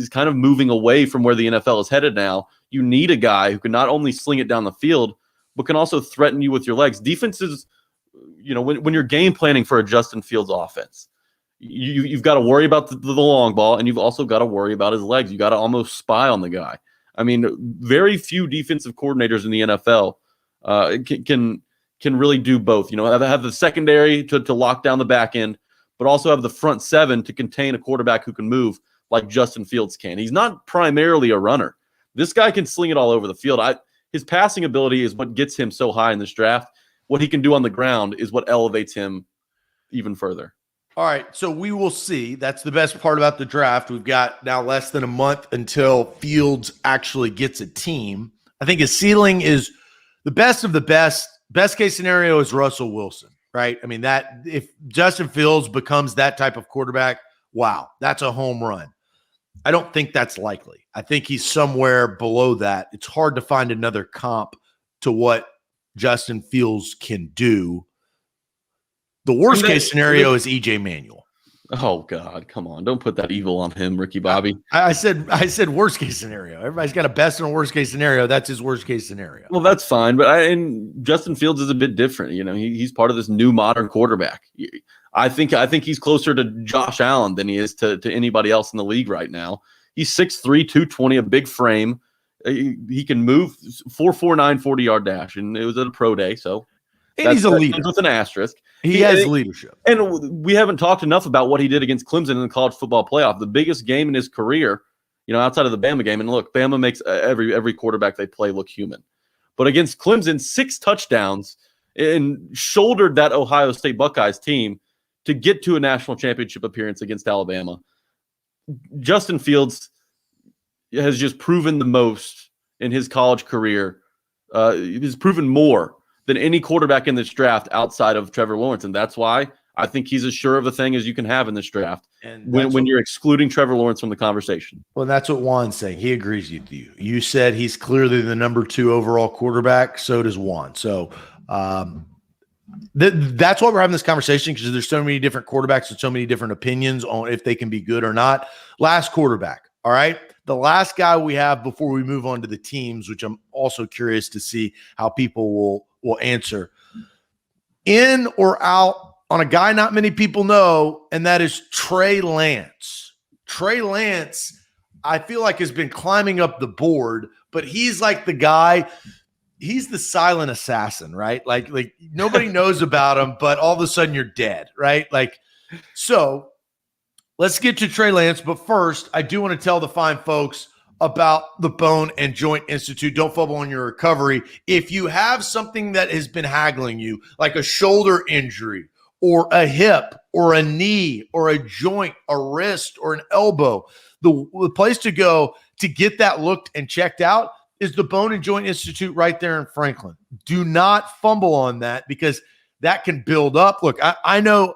kind of moving away from where the NFL is headed now. You need a guy who can not only sling it down the field, but can also threaten you with your legs. Defenses, when you're game planning for a Justin Fields offense, you've got to worry about the long ball, and you've also got to worry about his legs. You got to almost spy on the guy. I mean, very few defensive coordinators in the NFL can really do both. Have the secondary to lock down the back end, but also have the front 7 to contain a quarterback who can move like Justin Fields can. He's not primarily a runner. This guy can sling it all over the field. His passing ability is what gets him so high in this draft. What he can do on the ground is what elevates him even further. All right, so we will see. That's the best part about the draft. We've got now less than a month until Fields actually gets a team. I think his ceiling is the best of the best. Best case scenario is Russell Wilson, right? I mean, that if Justin Fields becomes that type of quarterback, wow, that's a home run. I don't think that's likely. I think he's somewhere below that. It's hard to find another comp to what Justin Fields can do. The worst case scenario is EJ Manuel. Oh God, come on. Don't put that evil on him, Ricky Bobby. I said worst case scenario. Everybody's got a best and a worst case scenario. That's his worst case scenario. Well, that's fine. But Justin Fields is a bit different. He's part of this new modern quarterback. I think he's closer to Josh Allen than he is to anybody else in the league right now. He's 6'3", 220, a big frame. He can move 4.49 40-yard dash, and it was at a pro day, so he's a leader with an asterisk. He has leadership, and we haven't talked enough about what he did against Clemson in the college football playoff, the biggest game in his career. Outside of the Bama game, and look, Bama makes every quarterback they play look human, but against Clemson, 6 touchdowns and shouldered that Ohio State Buckeyes team to get to a national championship appearance against Alabama. Justin Fields has just proven the most in his college career. He's proven more than any quarterback in this draft outside of Trevor Lawrence, and that's why I think he's as sure of a thing as you can have in this draft. And when you're excluding Trevor Lawrence from the conversation. Well, that's what Juan's saying. He agrees with you. You said he's clearly the number 2 overall quarterback. So does Juan. So that's why we're having this conversation, because there's so many different quarterbacks and so many different opinions on if they can be good or not. Last quarterback. All right. The last guy we have before we move on to the teams, which I'm also curious to see how people will answer. In or out on a guy not many people know, and that is Trey Lance. Trey Lance, I feel like, has been climbing up the board, but he's like the guy. He's the silent assassin, right? Like nobody knows about him, but all of a sudden you're dead, right? So let's get to Trey Lance. But first, I do want to tell the fine folks about the Bone and Joint Institute. Don't fumble on your recovery. If you have something that has been haggling you, like a shoulder injury or a hip or a knee or a joint, a wrist or an elbow, the place to go to get that looked and checked out is the Bone and Joint Institute right there in Franklin. Do not fumble on that, because that can build up. Look, I know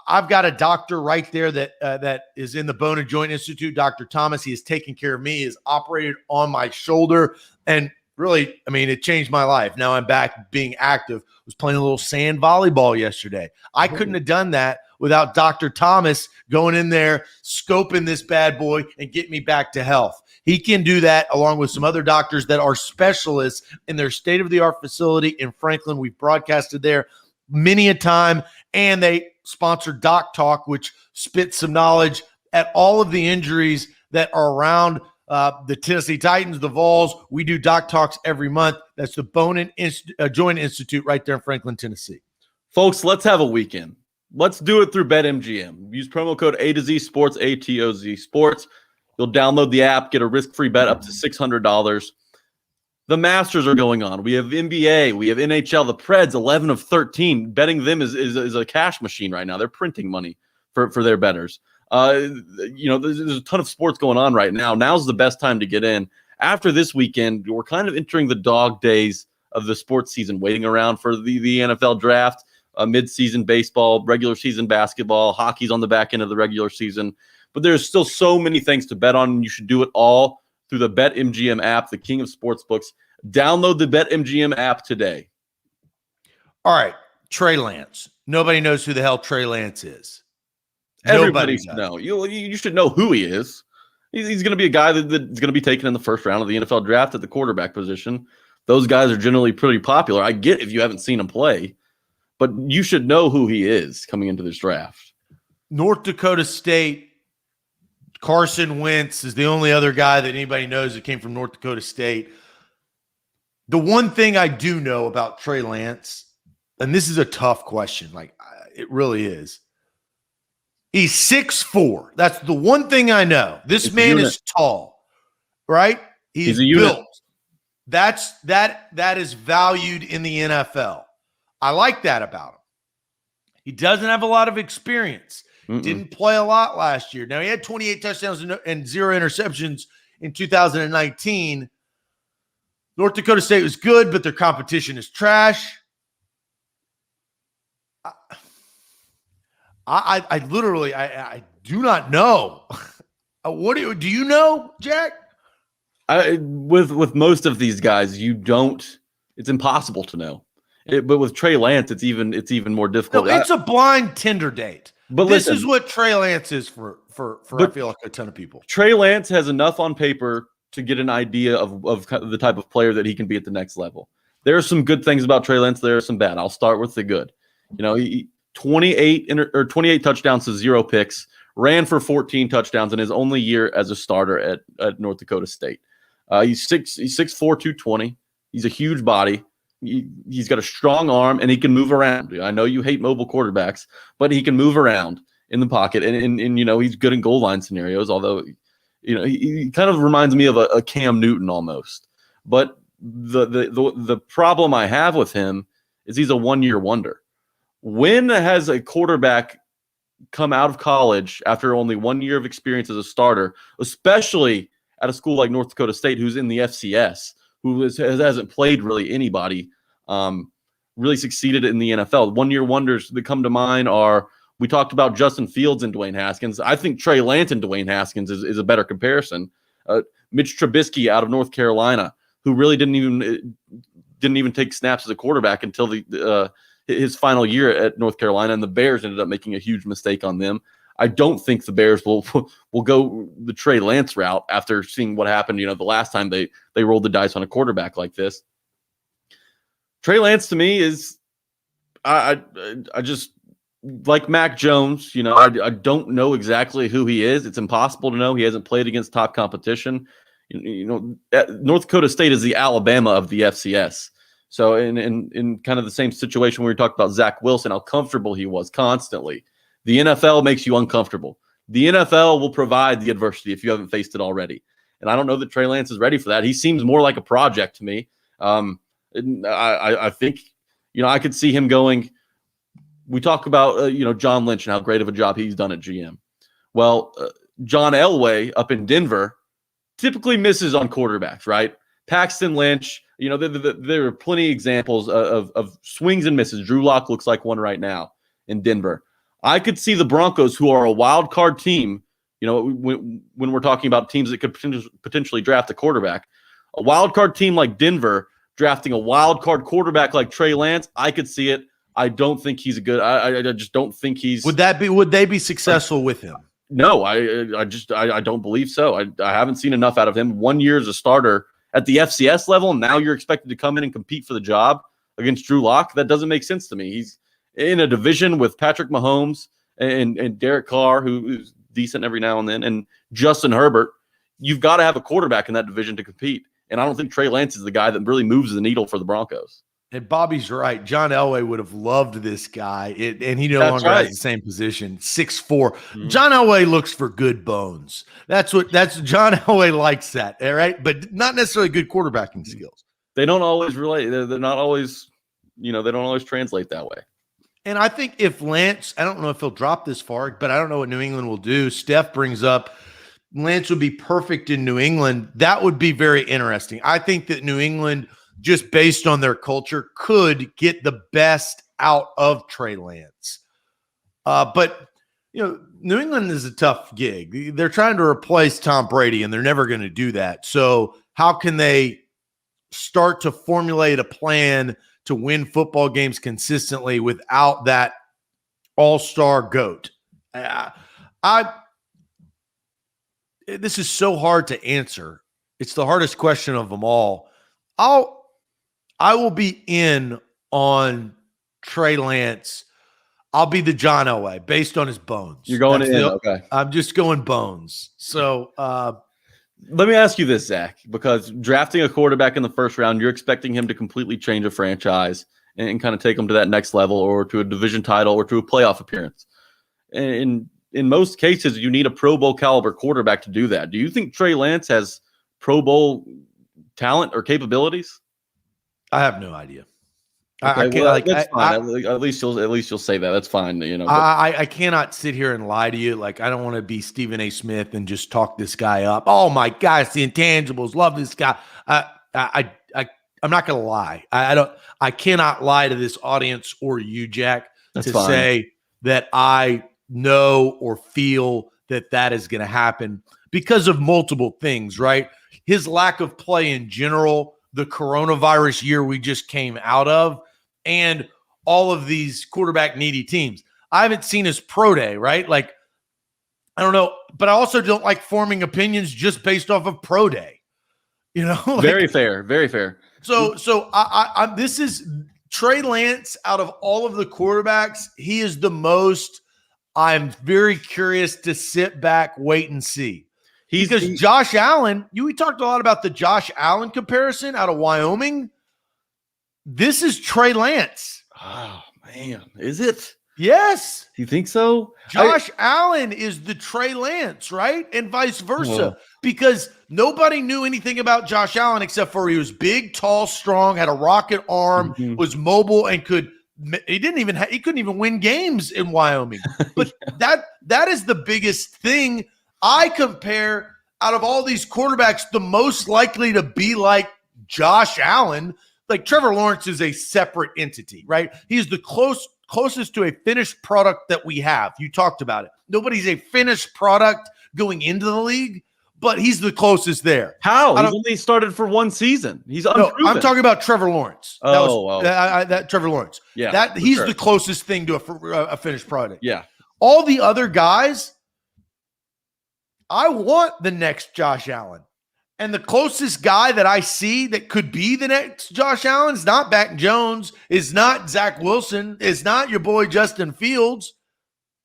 I've got a doctor right there that is in the Bone and Joint Institute, Dr. Thomas. He has taken care of me. He has operated on my shoulder. And really, I mean, it changed my life. Now I'm back being active. I was playing a little sand volleyball yesterday. I couldn't have done that without Dr. Thomas going in there, scoping this bad boy and get me back to health. He can do that along with some other doctors that are specialists in their state-of-the-art facility in Franklin. We've broadcasted there. many a time, and they sponsor Doc Talk, which spits some knowledge at all of the injuries that are around the Tennessee Titans, the Vols. We do Doc Talks every month. That's the Bone Joint Institute right there in Franklin, Tennessee. Folks, let's have a weekend. Let's do it through BetMGM. Use promo code A to Z Sports, ATOZ Sports. You'll download the app, get a risk-free bet up to $600. The Masters are going on. We have NBA. We have NHL. The Preds, 11 of 13. Betting them is a cash machine right now. They're printing money for their bettors. There's a ton of sports going on right now. Now's the best time to get in. After this weekend, we're kind of entering the dog days of the sports season, waiting around for the NFL draft, mid-season baseball, regular season basketball, hockey's on the back end of the regular season. But there's still so many things to bet on, and you should do it all through the BetMGM app, the king of sportsbooks. Download the BetMGM app today. All right, Trey Lance. Nobody knows who the hell Trey Lance is. Everybody should know. You should know who he is. He's going to be a guy that's going to be taken in the first round of the NFL draft at the quarterback position. Those guys are generally pretty popular. I get if you haven't seen him play, but you should know who he is coming into this draft. North Dakota State, Carson Wentz is the only other guy that anybody knows that came from North Dakota State. The one thing I do know about Trey Lance, and this is a tough question, like it really is. He's 6'4". That's the one thing I know. This man is tall, right? He's a unit. built. That is valued in the NFL. I like that about him. He doesn't have a lot of experience. Didn't play a lot last year. Now, he had 28 touchdowns and 0 interceptions in 2019. North Dakota State was good, but their competition is trash. I literally do not know. What do you know, Jack? With most of these guys, you don't. It's impossible to know. But with Trey Lance, it's even more difficult. No, it's a blind Tinder date. But this is what Trey Lance is for I feel like a ton of people. Trey Lance has enough on paper to get an idea of the type of player that he can be at the next level. There are some good things about Trey Lance. There are some bad. I'll start with the good. He 28 touchdowns to 0 picks, ran for 14 touchdowns in his only year as a starter at North Dakota State. He's 6'4", 220. He's a huge body. He's got a strong arm, and he can move around. I know you hate mobile quarterbacks, but he can move around in the pocket, and he's good in goal line scenarios, although he kind of reminds me of a Cam Newton almost. But the problem I have with him is he's a one-year wonder. When has a quarterback come out of college after only 1 year of experience as a starter, especially at a school like North Dakota State, who's in the FCS, who hasn't played really anybody, really succeeded in the NFL? 1 year wonders that come to mind are, we talked about Justin Fields and Dwayne Haskins. I think Trey Lance and Dwayne Haskins is a better comparison. Mitch Trubisky out of North Carolina, who really didn't even take snaps as a quarterback until his final year at North Carolina, and the Bears ended up making a huge mistake on them. I don't think the Bears will go the Trey Lance route after seeing what happened, the last time they rolled the dice on a quarterback like this. Trey Lance to me is, I just like Mac Jones. I don't know exactly who he is. It's impossible to know. He hasn't played against top competition. North Dakota State is the Alabama of the FCS. So in kind of the same situation when we talked about Zach Wilson, how comfortable he was constantly. The NFL makes you uncomfortable. The NFL will provide the adversity if you haven't faced it already. And I don't know that Trey Lance is ready for that. He seems more like a project to me. I think, I could see him going. We talk about, John Lynch and how great of a job he's done at GM. Well, John Elway up in Denver typically misses on quarterbacks, right? Paxton Lynch, there are plenty of examples of swings and misses. Drew Lock looks like one right now in Denver. I could see the Broncos, who are a wild card team, when we're talking about teams that could potentially draft a quarterback, a wild card team like Denver drafting a wild card quarterback like Trey Lance. I could see it. I don't think he's a good. I just don't think he's. Would they be successful with him? No, I don't believe so. I haven't seen enough out of him. 1 year as a starter at the FCS level, and now you're expected to come in and compete for the job against Drew Lock. That doesn't make sense to me. in a division with Patrick Mahomes and Derek Carr, who's decent every now and then, and Justin Herbert, you've got to have a quarterback in that division to compete. And I don't think Trey Lance is the guy that really moves the needle for the Broncos. And Bobby's right. John Elway would have loved this guy, and he no longer has the same position. 6'4". Mm-hmm. John Elway looks for good bones. That's John Elway likes that, all right? But not necessarily good quarterbacking skills. They don't always relate. They're not always, they don't always translate that way. And I think if Lance, I don't know if he'll drop this far, but I don't know what New England will do. Steph brings up Lance would be perfect in New England. That would be very interesting. I think that New England, just based on their culture, could get the best out of Trey Lance. But, New England is a tough gig. They're trying to replace Tom Brady, and they're never going to do that. So how can they start to formulate a plan to win football games consistently without that all-star GOAT? This is so hard to answer. It's the hardest question of them all. I will be in on Trey Lance. I'll be the John Elway based on his bones. You're going in, okay. I'm just going bones. So let me ask you this, Zach, because drafting a quarterback in the first round, you're expecting him to completely change a franchise and kind of take them to that next level or to a division title or to a playoff appearance. And in most cases, you need a Pro Bowl caliber quarterback to do that. Do you think Trey Lance has Pro Bowl talent or capabilities? I have no idea. Okay, that's fine. At least you'll say that. That's fine. I cannot sit here and lie to you. Like, I don't want to be Stephen A. Smith and just talk this guy up. Oh my gosh, the intangibles. Love this guy. I'm not going to lie. I cannot lie to this audience or you, Jack, say that I know or feel that is going to happen because of multiple things, right? His lack of play in general, the coronavirus year we just came out of, and all of these quarterback needy teams. I haven't seen his pro day, right? Like, I don't know, but I also don't like forming opinions just based off of pro day. Very fair, very fair. So I this is Trey Lance out of all of the quarterbacks. He is the most. I'm very curious to sit back, wait, and see. Because Josh Allen, we talked a lot about the Josh Allen comparison out of Wyoming. This is Trey Lance. Oh, man. Is it? Yes. You think so? Josh Allen is the Trey Lance, right? And vice versa. Because nobody knew anything about Josh Allen except for he was big, tall, strong, had a rocket arm, was mobile, and he couldn't even win games in Wyoming. But that is the biggest thing. I compare out of all these quarterbacks, the most likely to be like Josh Allen. Like, Trevor Lawrence is a separate entity, right? He's the closest to a finished product that we have. You talked about it. Nobody's a finished product going into the league, but he's the closest there. How? He's only started for one season. He's unproven. No, I'm talking about Trevor Lawrence. That Trevor Lawrence. Yeah, he's the closest thing to a finished product. Yeah. All the other guys, I want the next Josh Allen. And the closest guy that I see that could be the next Josh Allen is not Mac Jones, is not Zach Wilson, is not your boy Justin Fields.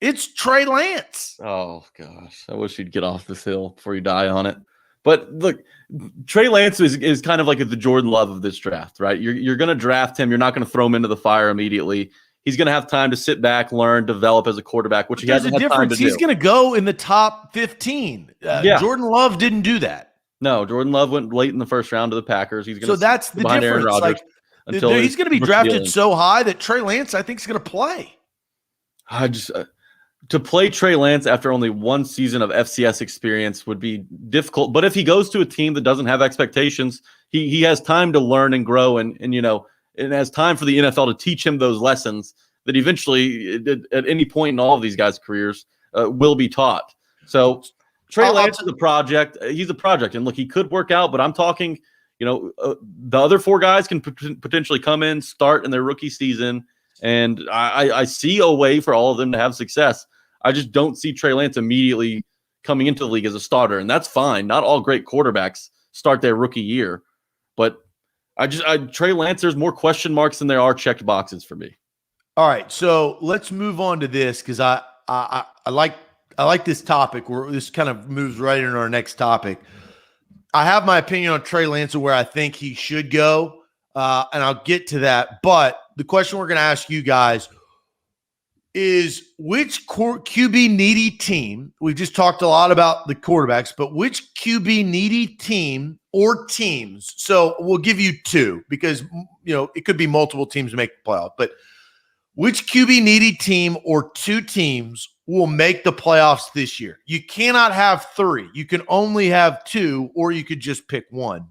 It's Trey Lance. Oh, gosh. I wish you'd get off this hill before you die on it. But look, Trey Lance is kind of like the Jordan Love of this draft, right? You're going to draft him. You're not going to throw him into the fire immediately. He's going to have time to sit back, learn, develop as a quarterback, which he hasn't had time to do. He's going to go in the top 15. Jordan Love didn't do that. No, Jordan Love went late in the first round to the Packers. He's going so that's the difference. Aaron Rodgers until he's going to be drafted so high that Trey Lance, I think, is going to play. To play Trey Lance after only one season of FCS experience would be difficult. But if he goes to a team that doesn't have expectations, he has time to learn and grow, and has time for the NFL to teach him those lessons that eventually, at any point in all of these guys' careers, will be taught. So Trey Lance is a project. He's a project. And look, he could work out, but I'm talking, the other four guys can potentially come in, start in their rookie season. And I see a way for all of them to have success. I just don't see Trey Lance immediately coming into the league as a starter. And that's fine. Not all great quarterbacks start their rookie year. But Trey Lance, there's more question marks than there are checked boxes for me. All right, so let's move on to this because I like this topic. Where this kind of moves right into our next topic. I have my opinion on Trey Lance and where I think he should go, and I'll get to that. But the question we're going to ask you guys is which QB needy team, we've just talked a lot about the quarterbacks, but which QB needy team or teams, so we'll give you two because, it could be multiple teams to make the playoff, but which QB needy team or two teams will make the playoffs this year? You cannot have three. You can only have two, or you could just pick one.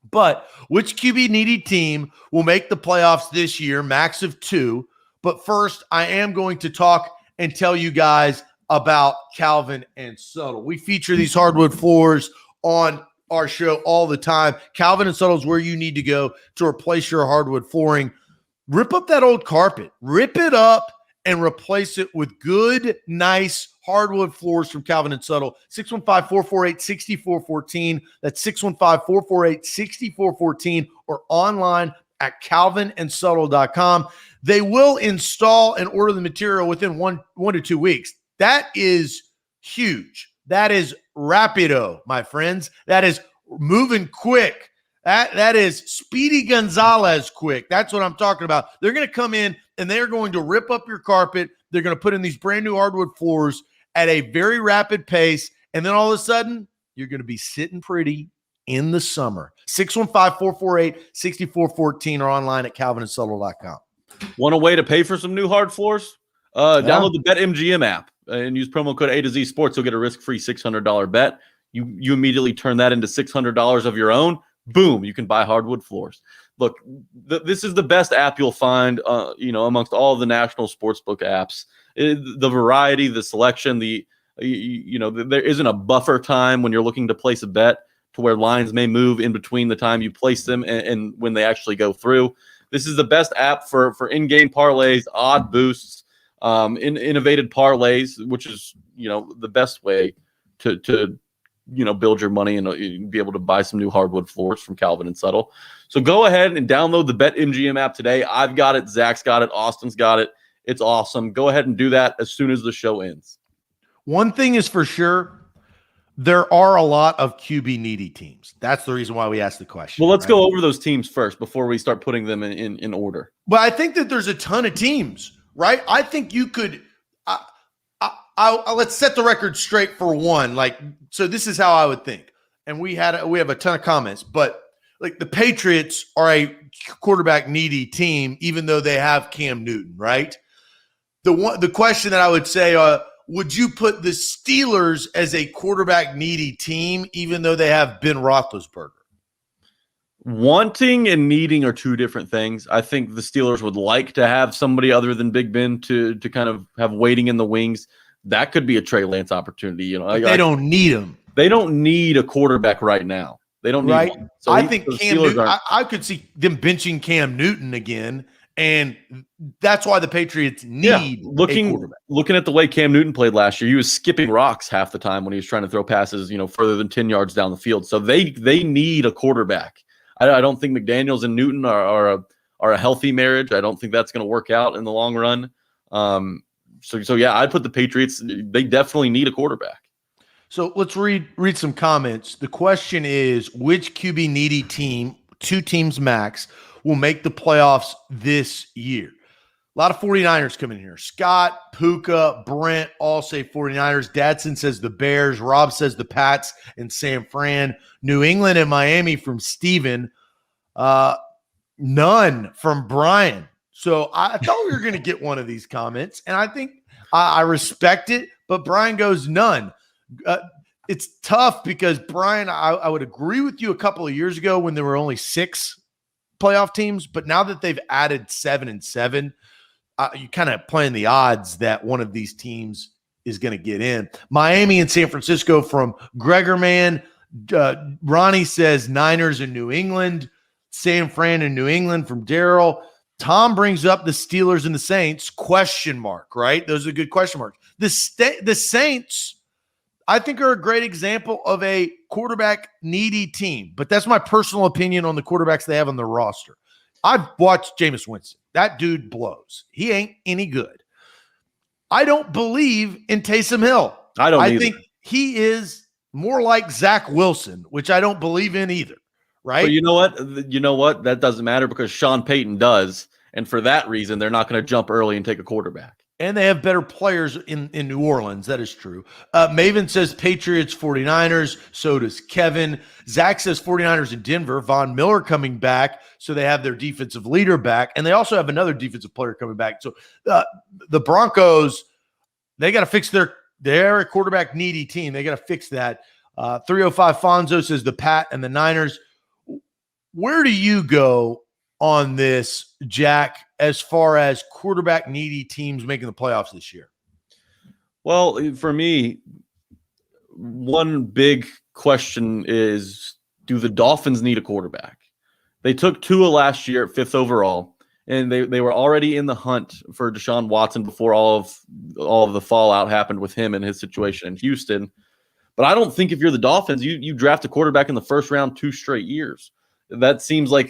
But which QB needy team will make the playoffs this year? Max of two. But first, I am going to talk and tell you guys about Calvin and Subtle. We feature these hardwood floors on our show all the time. Calvin and Subtle is where you need to go to replace your hardwood flooring. Rip up that old carpet. Rip it up and replace it with good, nice hardwood floors from Calvin and Subtle. 615-448-6414. That's 615-448-6414 or online at calvinandsubtle.com. They will install and order the material within one to 2 weeks. That is huge. That is rapido, my friends. That is moving quick. That is Speedy Gonzalez quick. That's what I'm talking about. They're going to come in and they're going to rip up your carpet. They're going to put in these brand new hardwood floors at a very rapid pace. And then all of a sudden, you're going to be sitting pretty in the summer. 615-448-6414 or online at calvinandsubtle.com. Want a way to pay for some new hard floors? Download the BetMGM app and use promo code A to Z Sports. You'll get a risk-free $600 bet. You immediately turn that into $600 of your own. Boom, you can buy hardwood floors. Look, this is the best app you'll find, amongst all the national sportsbook apps. The variety, the selection, there isn't a buffer time when you're looking to place a bet to where lines may move in between the time you place them and when they actually go through. This is the best app for in-game parlays, odd boosts, innovative parlays, which is, the best way to build your money and be able to buy some new hardwood floors from Calvin and Subtle. So go ahead and download the BetMGM app today. I've got it. Zach's got it. Austin's got it. It's awesome. Go ahead and do that as soon as the show ends. One thing is for sure, there are a lot of QB needy teams. That's the reason why we asked the question. Well, let's go over those teams first before we start putting them in order. But I think that there's a ton of teams, right? I think you could let's set the record straight for one. So this is how I would think. And we have a ton of comments, but the Patriots are a quarterback needy team, even though they have Cam Newton, right? The question that I would say, would you put the Steelers as a quarterback needy team, even though they have Ben Roethlisberger? Wanting and needing are two different things. I think the Steelers would like to have somebody other than Big Ben to kind of have waiting in the wings. That could be a Trey Lance opportunity. They don't need him. They don't need a quarterback right now. They don't need one. So I think Cam Newton, I could see them benching Cam Newton again, and that's why the Patriots need a quarterback. Looking at the way Cam Newton played last year, he was skipping rocks half the time when he was trying to throw passes, further than 10 yards down the field. So they need a quarterback. I don't think McDaniels and Newton are a healthy marriage. I don't think that's going to work out in the long run. So yeah, I'd put the Patriots. They definitely need a quarterback. So let's read some comments. The question is, which QB needy team, two teams max, will make the playoffs this year? A lot of 49ers coming in here. Scott, Puka, Brent all say 49ers. Dadson says the Bears. Rob says the Pats and San Fran. New England and Miami from Steven. None from Brian. So I thought we were going to get one of these comments, and I think I respect it, but Brian goes none. It's tough because, Brian, I would agree with you a couple of years ago when there were only 6 playoff teams, but now that they've added 7 and 7, you kind of playing the odds that one of these teams is going to get in. Miami and San Francisco from Gregorman. Ronnie says Niners and New England. San Fran and New England from Daryl. Tom brings up the Steelers and the Saints, question mark, right? Those are good question marks. The Saints, I think, are a great example of a quarterback needy team, but that's my personal opinion on the quarterbacks they have on their roster. I've watched Jameis Winston. That dude blows. He ain't any good. I don't believe in Taysom Hill. I don't I either. think he is more like Zach Wilson, which I don't believe in either. Right? But you know what? You know what? That doesn't matter because Sean Payton does. And for that reason, they're not going to jump early and take a quarterback. And they have better players in New Orleans. That is true. Maven says Patriots, 49ers. So does Kevin. Zach says 49ers in Denver. Von Miller coming back. So they have their defensive leader back. And they also have another defensive player coming back. So the Broncos, they got to fix they're a quarterback needy team. They got to fix that. 305 Fonzo says the Pat and the Niners. Where do you go on this, Jack, as far as quarterback needy teams making the playoffs this year? Well, for me, one big question is, do the Dolphins need a quarterback? They took Tua last year at 5th overall, and they were already in the hunt for Deshaun Watson before all of the fallout happened with him and his situation in Houston. But I don't think if you're the Dolphins, you draft a quarterback in the first round 2 straight years. That seems like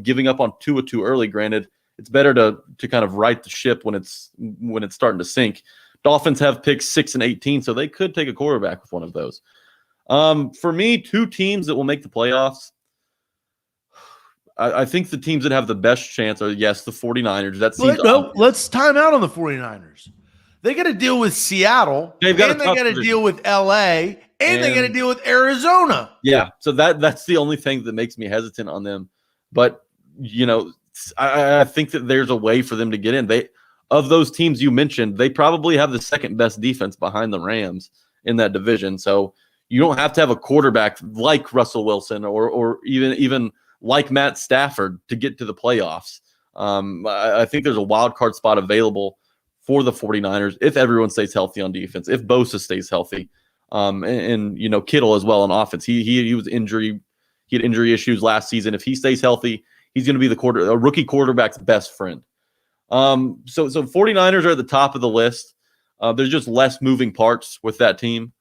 giving up on Tua too early. Granted, it's better to kind of right the ship when it's starting to sink. Dolphins have picks 6 and 18, so they could take a quarterback with one of those. For me, 2 teams that will make the playoffs. I think the teams that have the best chance are, yes, the 49ers. That seems let's time out on the 49ers. They got to deal with Seattle, they got to deal with LA, and they got to deal with Arizona. Yeah, so that's the only thing that makes me hesitant on them. But, I think that there's a way for them to get in. Of those teams you mentioned, they probably have the second best defense behind the Rams in that division. So you don't have to have a quarterback like Russell Wilson or even like Matt Stafford to get to the playoffs. I think there's a wild card spot available for the 49ers if everyone stays healthy on defense, if Bosa stays healthy, and Kittle as well on offense. He was he had injury issues last season. If he stays healthy, he's going to be a rookie quarterback's best friend. So 49ers are at the top of the list. There's just less moving parts with that team.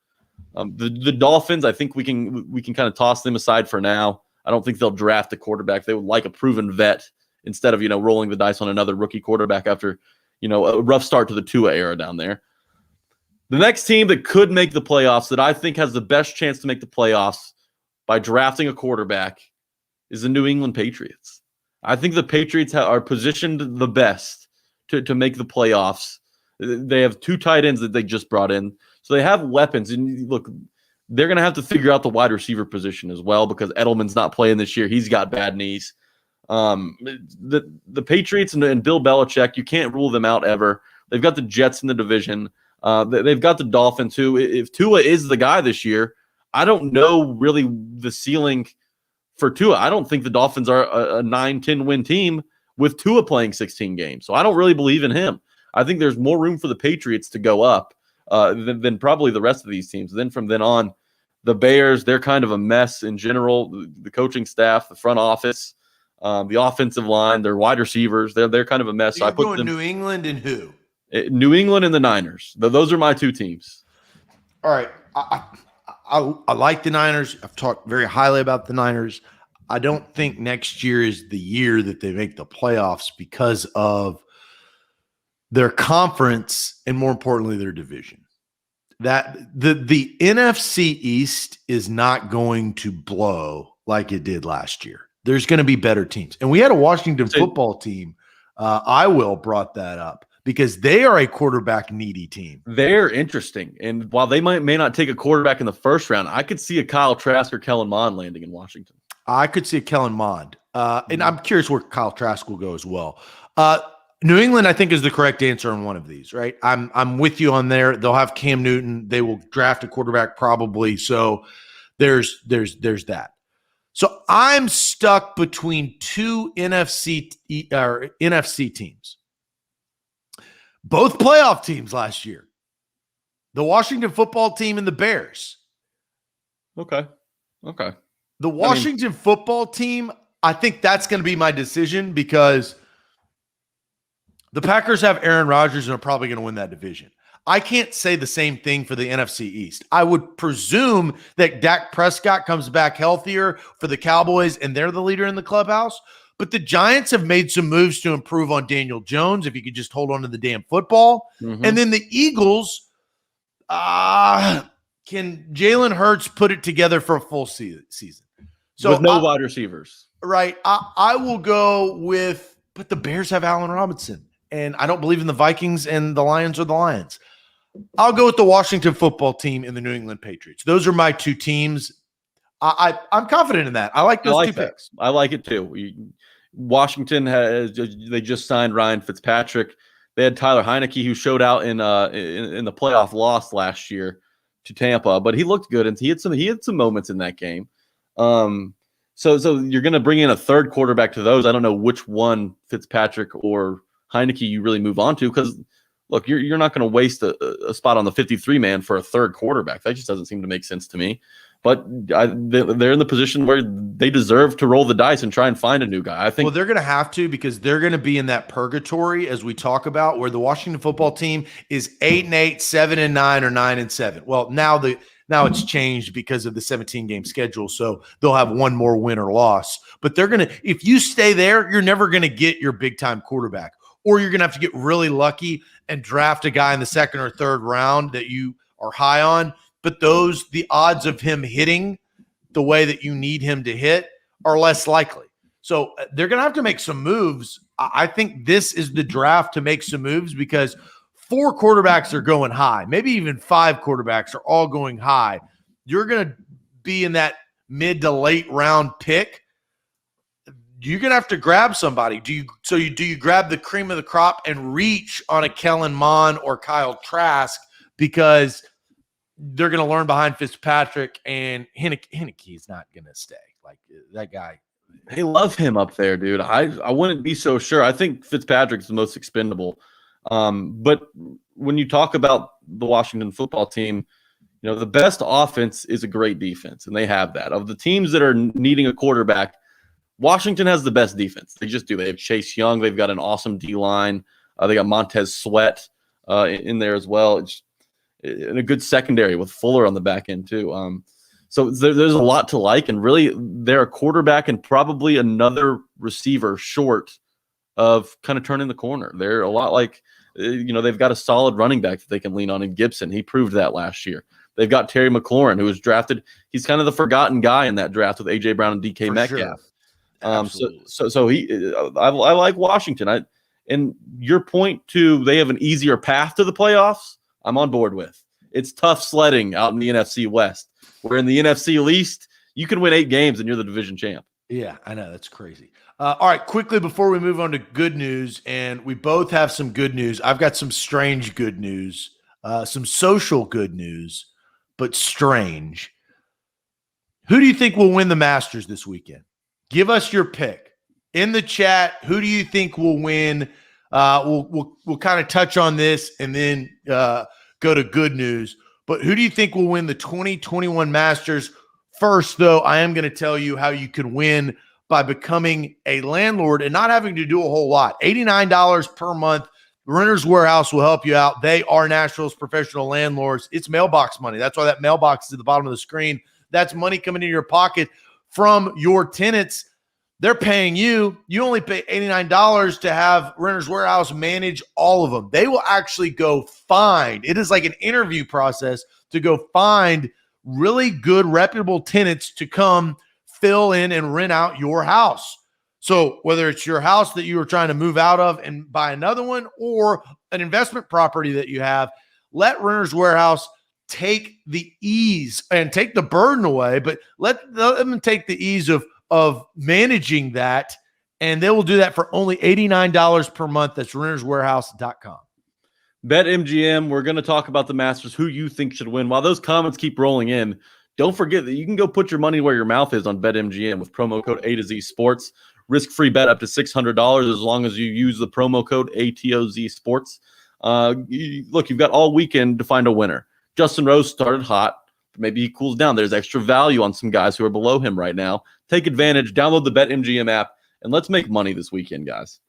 The Dolphins, I think we can kind of toss them aside for now. I don't think they'll draft a quarterback. They would like a proven vet instead of rolling the dice on another rookie quarterback after a rough start to the Tua era down there. The next team that could make the playoffs, that I think has the best chance to make the playoffs by drafting a quarterback, is the New England Patriots. I think the Patriots are positioned the best to make the playoffs. They have 2 tight ends that they just brought in. So they have weapons. And look, they're going to have to figure out the wide receiver position as well because Edelman's not playing this year. He's got bad knees. The Patriots and Bill Belichick, you can't rule them out ever. They've got the Jets in the division. They've got the Dolphins who, if Tua is the guy this year, I don't know really the ceiling for Tua. I don't think the Dolphins are a 9-10 win team with Tua playing 16 games. So I don't really believe in him. I think there's more room for the Patriots to go up than probably the rest of these teams. Then from then on, the Bears, they're kind of a mess in general. The coaching staff, the front office, the offensive line, their wide receivers, they're kind of a mess. So I put them, New England and who? New England and the Niners. Those are my 2 teams. All right. I like the Niners. I've talked very highly about the Niners. I don't think next year is the year that they make the playoffs because of their conference and, more importantly, their division. That the NFC East is not going to blow like it did last year. There's going to be better teams. And we had a Washington football team. I will brought that up because they are a quarterback needy team. They're interesting. And while they may not take a quarterback in the first round, I could see a Kyle Trask or Kellen Mond landing in Washington. I could see a Kellen Mond. And I'm curious where Kyle Trask will go as well. New England, I think, is the correct answer on one of these, right? I'm with you on there. They'll have Cam Newton. They will draft a quarterback probably. So there's that. So I'm stuck between 2 NFC teams. Both playoff teams last year. The Washington football team and the Bears. Okay. The Washington football team, I think that's going to be my decision because the Packers have Aaron Rodgers and are probably going to win that division. I can't say the same thing for the NFC East. I would presume that Dak Prescott comes back healthier for the Cowboys and they're the leader in the clubhouse. But the Giants have made some moves to improve on Daniel Jones, if he could just hold on to the damn football. And then the Eagles, can Jalen Hurts put it together for a full season? So with no wide receivers. Right. I will go with, but the Bears have Allen Robinson, and I don't believe in the Vikings, and the Lions are the Lions. I'll go with the Washington football team and the New England Patriots. Those are my two teams. I'm confident in that. I like those two picks. I like it too. Washington they just signed Ryan Fitzpatrick. They had Tyler Heineke, who showed out in the playoff loss last year to Tampa, but he looked good, and he had some moments in that game. So you're going to bring in a third quarterback to those. I don't know which one, Fitzpatrick or Heineke, you really move on to, because look, you're not going to waste a spot on the 53-man for a third quarterback. That just doesn't seem to make sense to me. But they're in the position where they deserve to roll the dice and try and find a new guy. I think. Well, they're going to have to, because they're going to be in that purgatory, as we talk about, where the Washington football team is 8-8, 7-9, or 9-7. Well, now it's changed because of the 17-game schedule, so they'll have one more win or loss. But they're going to, if you stay there, you're never going to get your big-time quarterback, or you're going to have to get really lucky and draft a guy in the second or third round that you are high on. But the odds of him hitting the way that you need him to hit are less likely. So they're going to have to make some moves. I think this is the draft to make some moves, because 4 quarterbacks are going high. Maybe even 5 quarterbacks are all going high. You're going to be in that mid to late round pick. You're going to have to grab somebody. Do you grab the cream of the crop and reach on a Kellen Mond or Kyle Trask, because they're going to learn behind Fitzpatrick, and Heineke is not going to stay. Like, that guy. They love him up there, dude. I wouldn't be so sure. I think Fitzpatrick's the most expendable. But when you talk about the Washington football team, the best offense is a great defense, and they have that. Of the teams that are needing a quarterback, Washington has the best defense. They just do. They have Chase Young. They've got an awesome D-line. They got Montez Sweat in there as well. It's in a good secondary with Fuller on the back end too. So there's a lot to like, and really they're a quarterback and probably another receiver short of kind of turning the corner. They're a lot like, they've got a solid running back that they can lean on in Gibson. He proved that last year. They've got Terry McLaurin, who was drafted. He's kind of the forgotten guy in that draft with A.J. Brown and D.K. Metcalf. Sure. I like Washington. And your point to they have an easier path to the playoffs, I'm on board with. It's tough sledding out in the NFC West, where in the NFC East, you can win 8 games and you're the division champ. Yeah, I know. That's crazy. All right, quickly before we move on to good news, and we both have some good news. I've got some strange good news, some social good news, but strange. Who do you think will win the Masters this weekend? Give us your pick in the chat. Who do you think will win? We'll kind of touch on this and then go to good news. But who do you think will win the 2021 Masters? First, though, I am going to tell you how you can win by becoming a landlord and not having to do a whole lot. $89 per month. Renters Warehouse will help you out. They are Nashville's professional landlords. It's mailbox money. That's why that mailbox is at the bottom of the screen. That's money coming into your pocket from your tenants. They're paying you. You only pay $89 to have Renters Warehouse manage all of them. They will actually go find. It is like an interview process to go find really good, reputable tenants to come fill in and rent out your house. So whether it's your house that you are trying to move out of and buy another one, or an investment property that you have, let Renters Warehouse take the ease and take the burden away, but let them take the ease of managing that, and they will do that for only $89 per month. That's renterswarehouse.com. BetMGM, we're going to talk about the Masters, who you think should win. While those comments keep rolling in, don't forget that you can go put your money where your mouth is on BetMGM with promo code A to Z Sports. Risk-free bet up to $600 as long as you use the promo code ATOZ Sports. You've got all weekend to find a winner. Justin Rose started hot. Maybe he cools down. There's extra value on some guys who are below him right now. Take advantage. Download the BetMGM app, and let's make money this weekend, guys.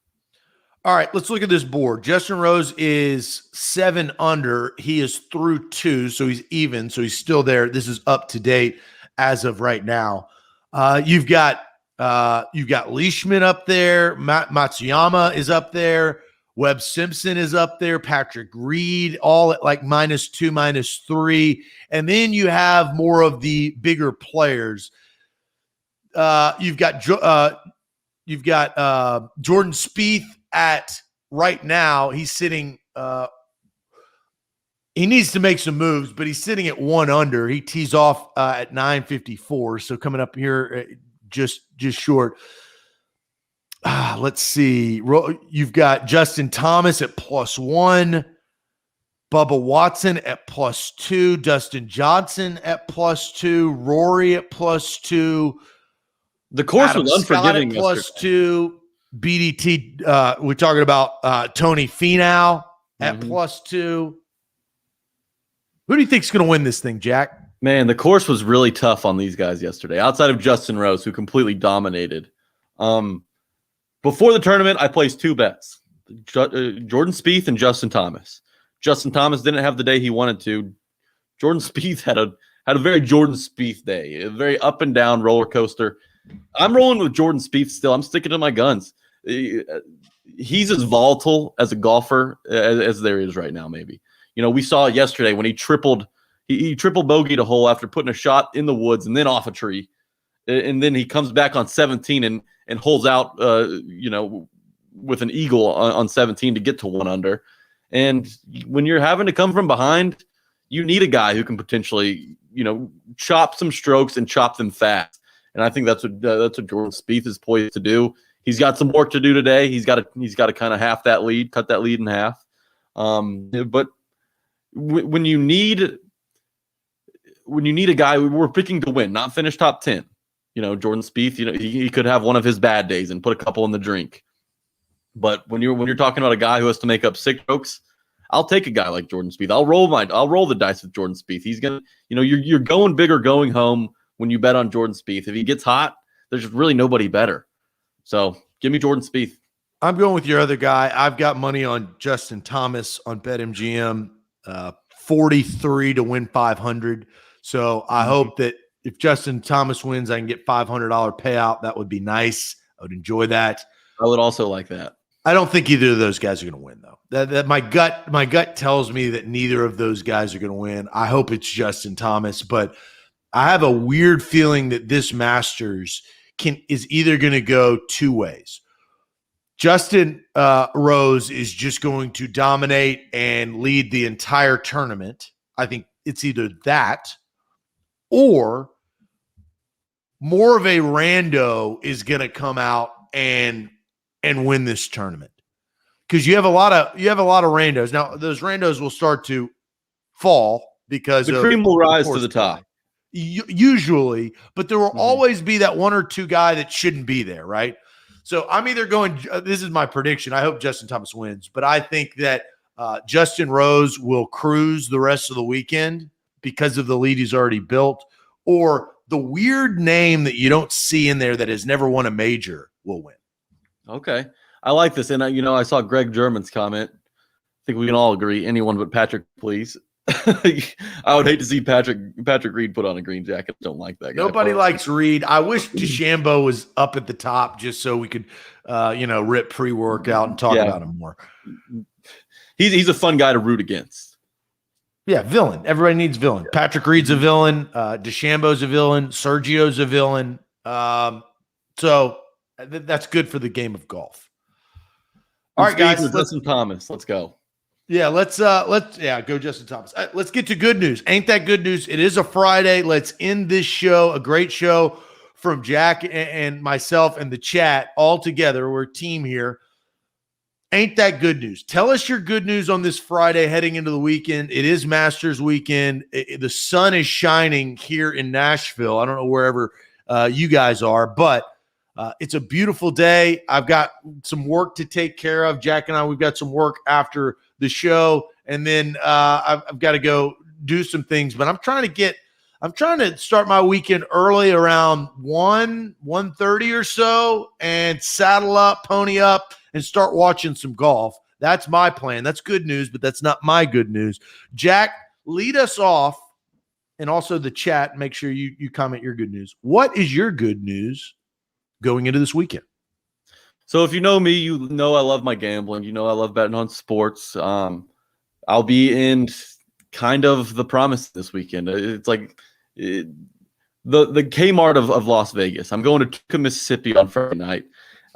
All right, let's look at this board. Justin Rose is 7 under. He is through 2, so he's even. So he's still there. This is up to date as of right now. You've got You've got Leishman up there. Matsuyama is up there. Webb Simpson is up there. Patrick Reed, all at like -2, -3. And then you have more of the bigger players. You've got Jordan Spieth at right now. He's sitting. He needs to make some moves, but he's sitting at 1 under. He tees off at 9:54, so coming up here just short. Let's see. You've got Justin Thomas at +1, Bubba Watson at +2, Dustin Johnson at +2, Rory at +2. The course Adam was unforgiving. Scott at +2, BDT. We're talking about Tony Finau at +2. Who do you think is going to win this thing, Jack? Man, the course was really tough on these guys yesterday, outside of Justin Rose, who completely dominated. Before the tournament, I placed 2 bets, Jordan Spieth and Justin Thomas. Justin Thomas didn't have the day he wanted to. Jordan Spieth had a very Jordan Spieth day, a very up and down roller coaster. I'm rolling with Jordan Spieth still. I'm sticking to my guns. He's as volatile as a golfer as there is right now, maybe. You know, we saw yesterday when he triple bogeyed a hole after putting a shot in the woods and then off a tree. And then he comes back on 17 and holds out, with an eagle on 17 to get to 1 under. And when you're having to come from behind, you need a guy who can potentially, chop some strokes and chop them fast. And I think that's what Jordan Spieth is poised to do. He's got some work to do today. He's got to kind of half that lead, cut that lead in half. But when you need a guy, we're picking to win, not finish top 10. Jordan Spieth, he could have one of his bad days and put a couple in the drink. But when you're talking about a guy who has to make up 6 strokes, I'll take a guy like Jordan Spieth. I'll roll the dice with Jordan Spieth. He's gonna, you're going big or going home when you bet on Jordan Spieth. If he gets hot, there's really nobody better. So give me Jordan Spieth. I'm going with your other guy. I've got money on Justin Thomas on BetMGM, 43 to win 500. So I hope that if Justin Thomas wins, I can get $500 payout. That would be nice. I would enjoy that. I would also like that. I don't think either of those guys are going to win, though. That my gut tells me that neither of those guys are going to win. I hope it's Justin Thomas, but I have a weird feeling that this Masters is either going to go 2 ways. Justin Rose is just going to dominate and lead the entire tournament. I think it's either that or more of a rando is going to come out and win this tournament, because you have a lot of randos. Now those randos will start to fall because the cream will rise to the top usually, but there will always be that 1 or 2 guy that shouldn't be there, right? So I'm either going, this is my prediction. I hope Justin Thomas wins, but I think that Justin Rose will cruise the rest of the weekend because of the lead he's already built, or the weird name that you don't see in there that has never won a major will win. Okay. I like this. And, I saw Greg German's comment. I think we can all agree. Anyone but Patrick, please. I would hate to see Patrick Reed put on a green jacket. Don't like that guy. Nobody likes Reed. I wish DeChambeau was up at the top just so we could, rip pre-workout and talk about him more. He's a fun guy to root against. Yeah, villain. Everybody needs villain. Yeah. Patrick Reed's a villain. DeChambeau's a villain. Sergio's a villain. So that's good for the game of golf. All right, guys. Justin Thomas. Let's go. Yeah, let's go Justin Thomas. Let's get to good news. Ain't that good news? It is a Friday. Let's end this show, a great show from Jack and myself and the chat all together. We're a team here. Ain't that good news? Tell us your good news on this Friday heading into the weekend. It is Masters weekend. The sun is shining here in Nashville. I don't know wherever you guys are, but it's a beautiful day. I've got some work to take care of. Jack and I, we've got some work after the show, and then I've got to go do some things. But I'm trying to start my weekend early around 1:30 or so, and saddle up, pony up, and start watching some golf. That's my plan. That's good news, but that's not my good news. Jack, lead us off, and also the chat. Make sure you comment your good news. What is your good news going into this weekend? So if you know me, you know I love my gambling. You know I love betting on sports. I'll be in kind of the promise this weekend. It's like the Kmart of Las Vegas. I'm going to Tunica, Mississippi on Friday night.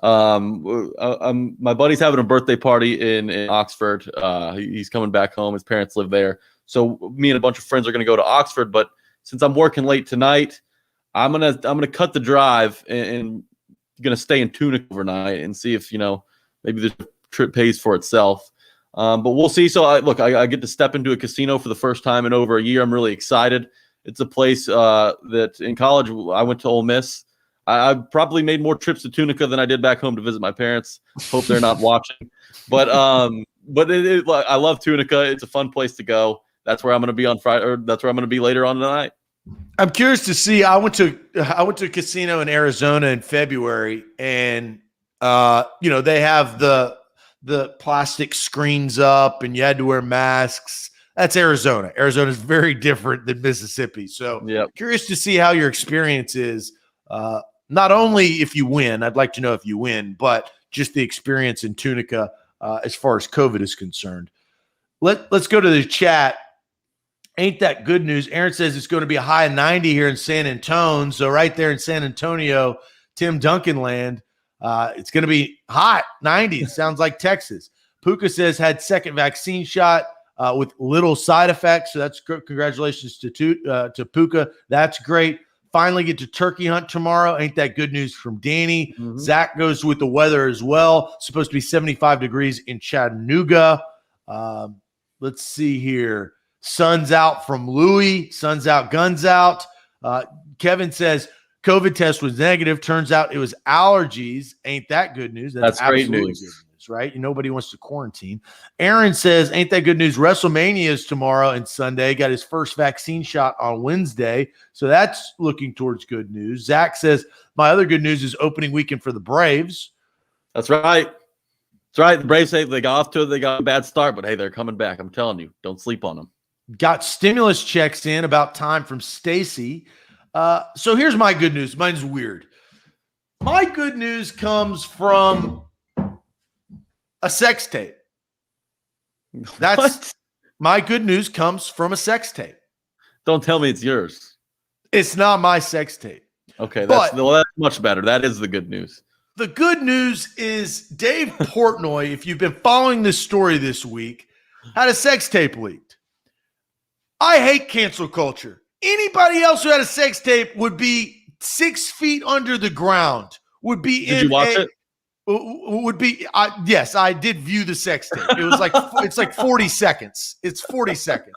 My buddy's having a birthday party in Oxford. He's coming back home. His parents live there. So me and a bunch of friends are going to go to Oxford. But since I'm working late tonight, I'm gonna cut the drive and going to stay in Tunica overnight and see if, maybe the trip pays for itself. But we'll see. So I get to step into a casino for the first time in over a year. I'm really excited. It's a place that in college I went to Ole Miss. I probably made more trips to Tunica than I did back home to visit my parents. Hope they're not watching. But I love Tunica. It's a fun place to go. That's where I'm going to be on Friday, or that's where I'm going to be later on tonight. I'm curious to see. I went to a casino in Arizona in February, and they have the plastic screens up, and you had to wear masks. That's Arizona. Arizona is very different than Mississippi. So, Curious to see how your experience is. Not only if you win, I'd like to know if you win, but just the experience in Tunica as far as COVID is concerned. Let's go to the chat. Ain't that good news? Aaron says it's going to be a high of 90 here in San Antonio. So right there in San Antonio, Tim Duncan land, it's going to be hot, 90. It sounds like Texas. Puka says had second vaccine shot with little side effects. So that's good. Congratulations to Puka. That's great. Finally get to turkey hunt tomorrow. Ain't that good news from Danny? Mm-hmm. Zach goes with the weather as well. Supposed to be 75 degrees in Chattanooga. Let's see here. Sun's out from Louis. Sun's out, guns out. Kevin says COVID test was negative. Turns out it was allergies. Ain't that good news? That's great news. Good news, right? Nobody wants to quarantine. Aaron says, ain't that good news? WrestleMania is tomorrow and Sunday. Got his first vaccine shot on Wednesday. So that's looking towards good news. Zach says, my other good news is opening weekend for the Braves. That's right. That's right. The Braves say they got a bad start, but hey, they're coming back. I'm telling you, don't sleep on them. Got stimulus checks in about time from Stacy. So here's my good news. Mine's weird. My good news comes from a sex tape. That's my good news comes from a sex tape. Don't tell me it's yours. It's not my sex tape. Okay, that's much better. That is the good news. The good news is Dave Portnoy, if you've been following this story this week, had a sex tape leaked. I hate cancel culture. Anybody else who had a sex tape would be 6 feet under the ground. Did you watch it? Yes, I did view the sex tape. It was like it's like 40 seconds. It's 40 seconds.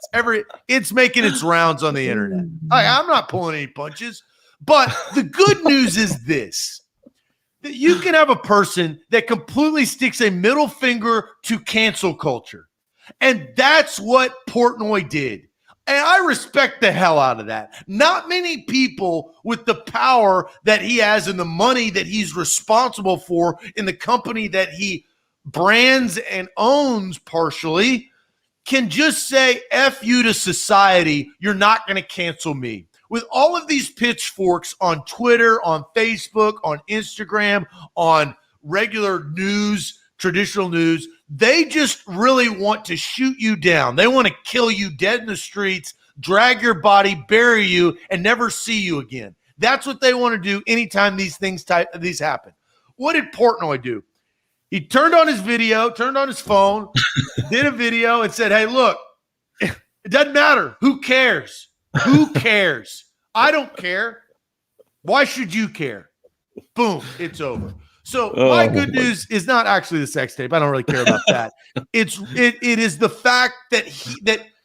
It's making its rounds on the internet. I'm not pulling any punches. But the good news is this: that you can have a person that completely sticks a middle finger to cancel culture. And that's what Portnoy did. And I respect the hell out of that. Not many people with the power that he has and the money that he's responsible for in the company that he brands and owns partially can just say, F you to society. You're not going to cancel me. With all of these pitchforks on Twitter, on Facebook, on Instagram, on regular news, traditional news, they just really want to shoot you down. They want to kill you dead in the streets, drag your body, bury you, and never see you again. That's what they want to do anytime these happen. What did Portnoy do? He turned on his video, turned on his phone, did a video, and said, hey, look, it doesn't matter. Who cares? Who cares? I don't care. Why should you care? Boom, it's over. So my good news is not actually the sex tape. I don't really care about that. It is the fact that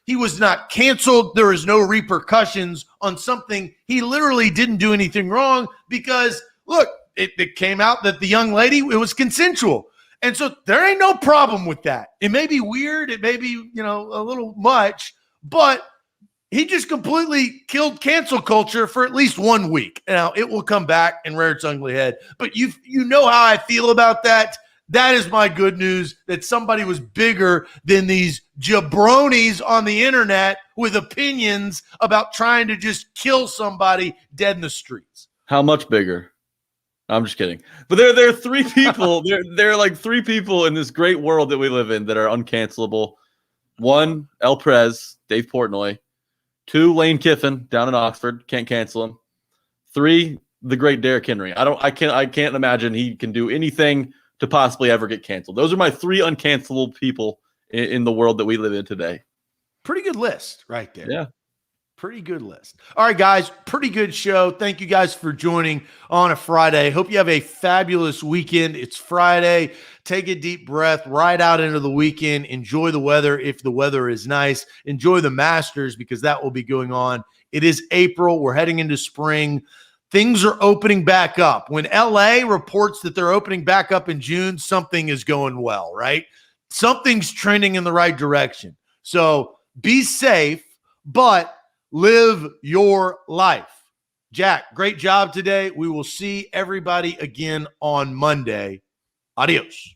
he was not canceled. There is no repercussions on something he literally didn't do anything wrong because, look, it came out that the young lady, it was consensual. And so there ain't no problem with that. It may be weird. It may be, a little much, but he just completely killed cancel culture for at least 1 week. Now, it will come back and rear its ugly head. But you know how I feel about that. That is my good news, that somebody was bigger than these jabronis on the internet with opinions about trying to just kill somebody dead in the streets. How much bigger? I'm just kidding. But there are three people. there are like three people in this great world that we live in that are uncancelable. One, El Prez, Dave Portnoy. Two, Lane Kiffin down in Oxford. Can't cancel him. Three, the great Derrick Henry. I can't imagine he can do anything to possibly ever get canceled. Those are my three uncancelable people in the world that we live in today. Pretty good list right there. Yeah. Pretty good list. All right, guys, pretty good show. Thank you guys for joining on a Friday. Hope you have a fabulous weekend. It's Friday. Take a deep breath, ride out into the weekend. Enjoy the weather if the weather is nice. Enjoy the Masters because that will be going on. It is April. We're heading into spring. Things are opening back up. When LA reports that they're opening back up in June, something is going well, right? Something's trending in the right direction. So be safe, but live your life. Jack, great job today. We will see everybody again on Monday. Adios.